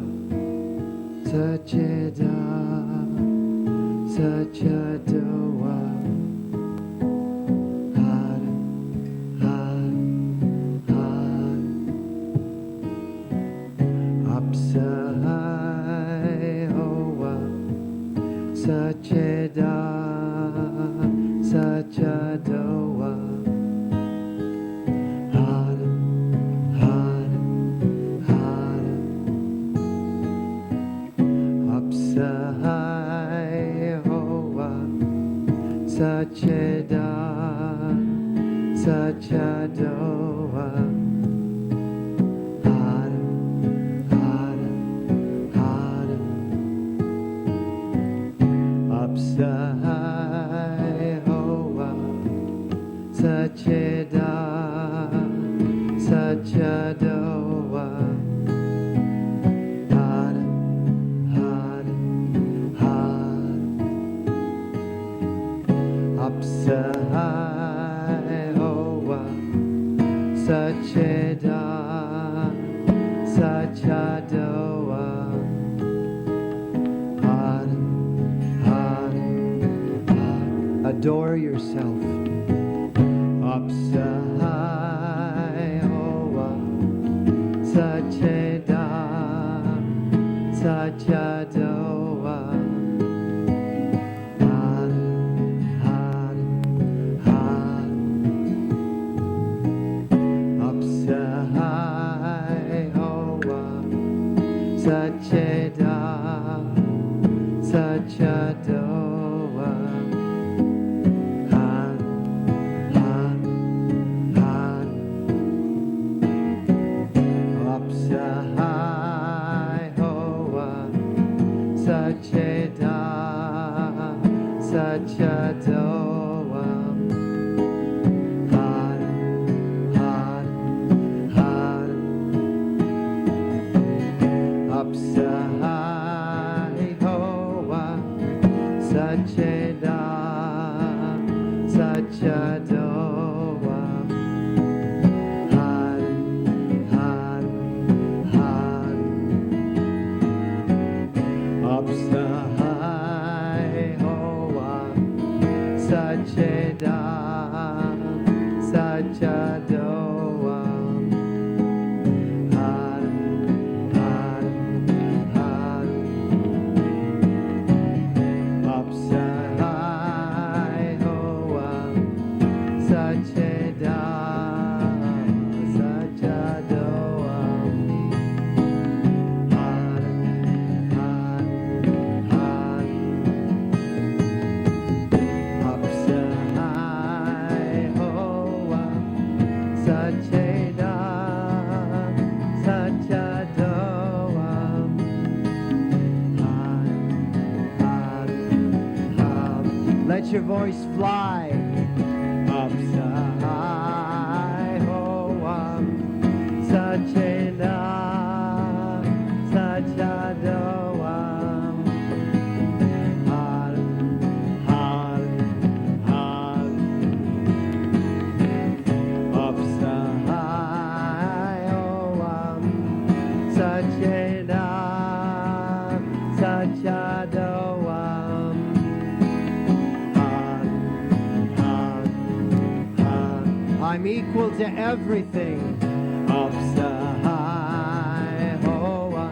Sacheda, Sachadoa. Apsahai Hoa, Sacheda, Sachadoa, Had, Had, Had. Apsahai Hoa, Sacheda, Sachadoa. Apsahai Sacheda, Sachadoa, Had, Had, Had, Apsahai Hoa, Sacheda, Sachadoa, Had, Had, Had. Adore yourself. Apsahai Hoa, Sacheda, Sachadoa, Had, Had, Had. Apsahai Hoa, Sacheda, Sachadoa, Had, Had, Had. Apsahai Hoa, Sacheda, Sachadoa, Had, Had, Had. Apsahai Hoa, Sacheda, Sachadoa, Had, Had, Had. Apsahai Hoa, Sacheda, Sachadoa, Had, Had, Had. Apsahai Hoa, Sacheda, Sachadoa, Had, Had, Had. Apsahai Hoa, Sacheda, Sachadoa, Had, Had, Had. Let your voice fly. Apsahai Hoa, Sacheda, Sachadoa, Had, Had, Had. Apsahai Hoa, Sacheda, Sachadoa, Had, Had, Had. I'm equal to everything. Apsahai Hoa,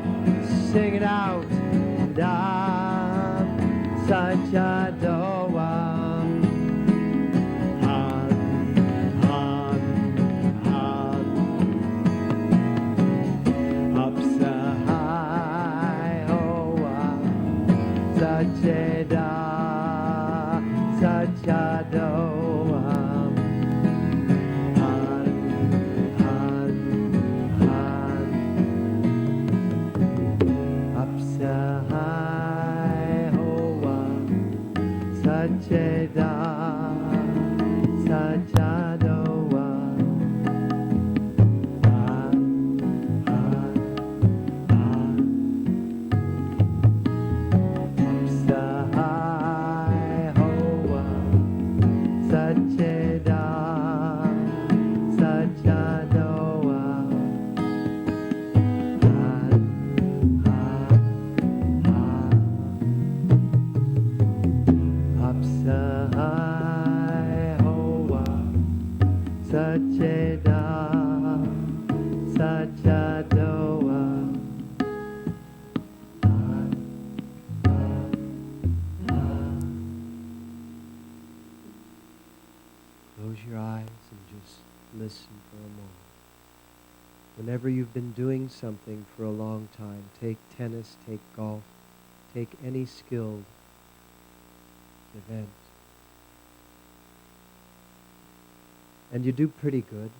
sing it out. Da, Sachadoa, Had, Had, Had. Apsahai Hoa, Sacheda, Sachadoa, Had, Had, Had. Apsahai Hoa, Sacheda, Sachadoa, Had, Had, Had. Apsahai Hoa, Sacheda, Sachadoa, Had, Had, Had. Apsahai Hoa, Sacheda, Sachadoa, Had, Had, Had. Close your eyes and just listen for a moment. Whenever you've been doing something for a long time, take tennis, take golf, take any skilled event, and you do pretty good,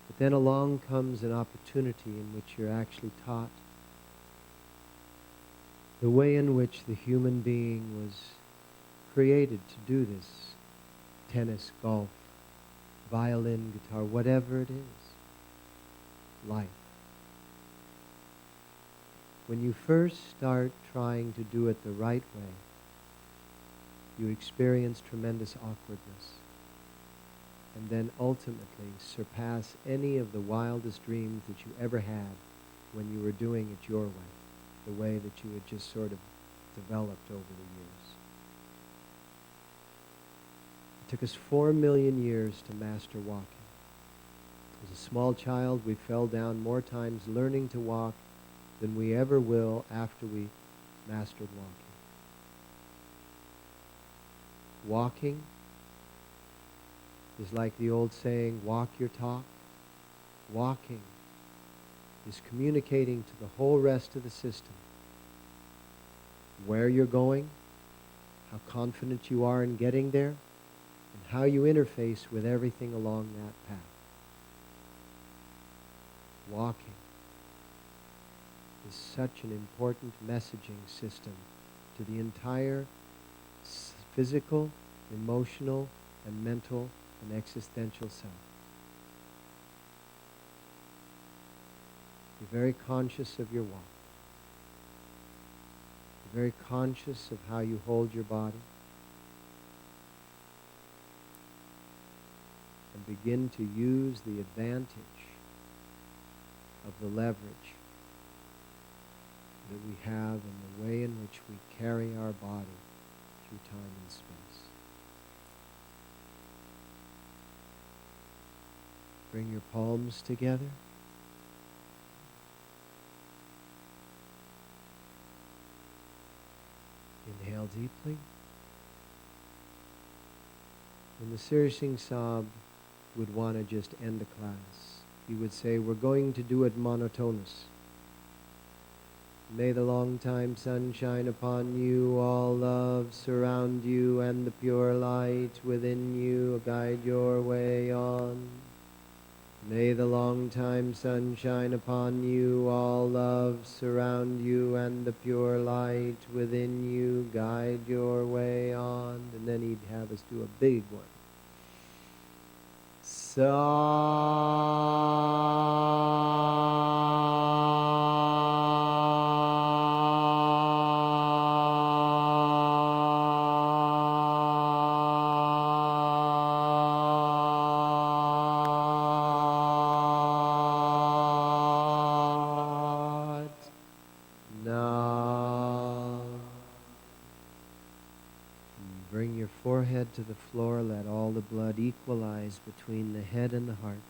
but then along comes an opportunity in which you're actually taught the way in which the human being was created to do this, tennis, golf, violin, guitar, whatever it is, life. When you first start trying to do it the right way, you experience tremendous awkwardness, and then ultimately surpass any of the wildest dreams that you ever had when you were doing it your way, the way that you had just sort of developed over the years. It took us 4 million years to master walking. As a small child, we fell down more times learning to walk than we ever will after we mastered walking. Walking is like the old saying, walk your talk. Walking is communicating to the whole rest of the system where you're going, how confident you are in getting there, and how you interface with everything along that path. Walking is such an important messaging system to the entire physical, emotional, and mental and existential self. Be very conscious of your walk. Be very conscious of how you hold your body. And begin to use the advantage of the leverage that we have in the way in which we carry our body through time and space. Bring your palms together. Inhale deeply. When the Sirsing Sahib would want to just end the class, he would say, we're going to do it monotonous. May the long time sun shine upon you, all love surround you, and the pure light within you guide your way on. May the long time sun shine upon you, all love surround you, and the pure light within you guide your way on. And then he'd have us do a big one. Bring your forehead to the floor. Let all the blood equalize between the head and the heart.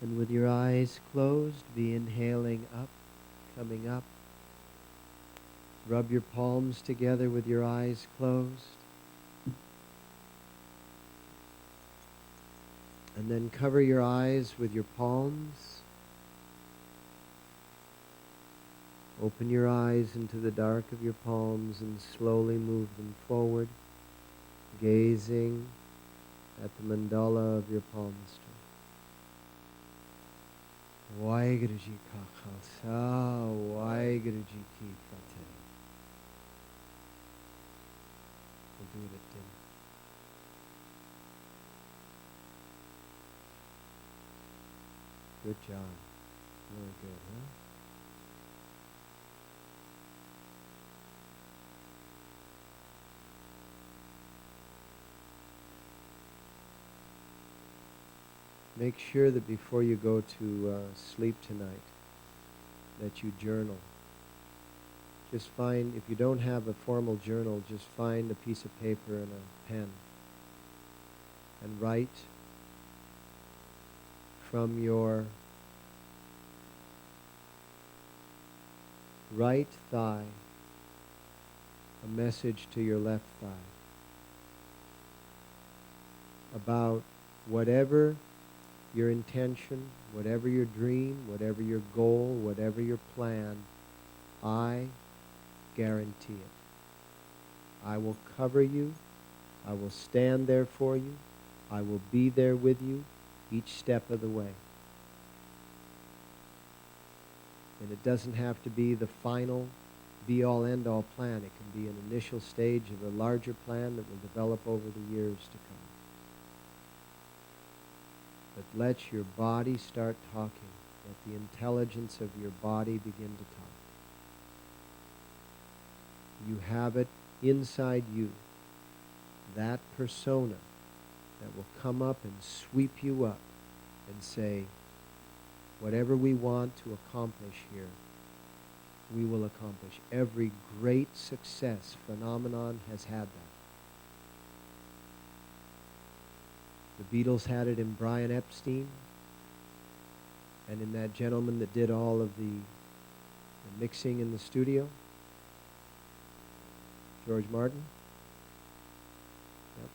And with your eyes closed, be inhaling up, coming up. Rub your palms together with your eyes closed. And then cover your eyes with your palms. Open your eyes into the dark of your palms and slowly move them forward, gazing at the mandala of your palmistry. Waheguru Ji Ka Khalsa, Waheguru Ji Ki Fateh. We'll do it at dinner. Good job. Really good, huh? Make sure that before you go to sleep tonight, that you journal. Just find, if you don't have a formal journal, just find a piece of paper and a pen and write from your right thigh a message to your left thigh about whatever your intention, whatever your dream, whatever your goal, whatever your plan, I guarantee it. I will cover you. I will stand there for you. I will be there with you each step of the way. And it doesn't have to be the final be-all, end-all plan. It can be an initial stage of a larger plan that will develop over the years to come. But let your body start talking. Let the intelligence of your body begin to talk. You have it inside you, that persona that will come up and sweep you up and say, whatever we want to accomplish here, we will accomplish. Every great success phenomenon has had that. The Beatles had it in Brian Epstein and in that gentleman that did all of the mixing in the studio, George Martin. Yep.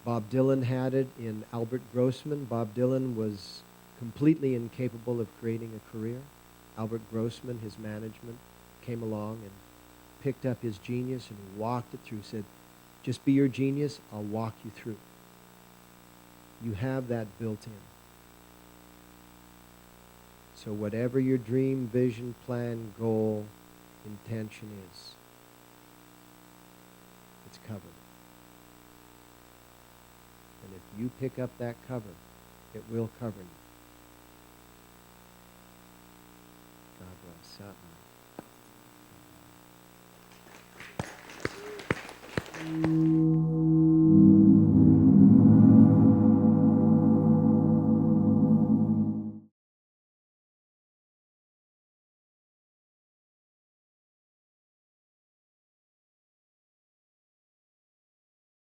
Bob Dylan had it in Albert Grossman. Bob Dylan was completely incapable of creating a career. Albert Grossman, his management, came along and picked up his genius and walked it through, said, just be your genius, I'll walk you through. You have that built in. So whatever your dream, vision, plan, goal, intention is, it's covered. And if you pick up that cover, it will cover you. God bless. Satnam.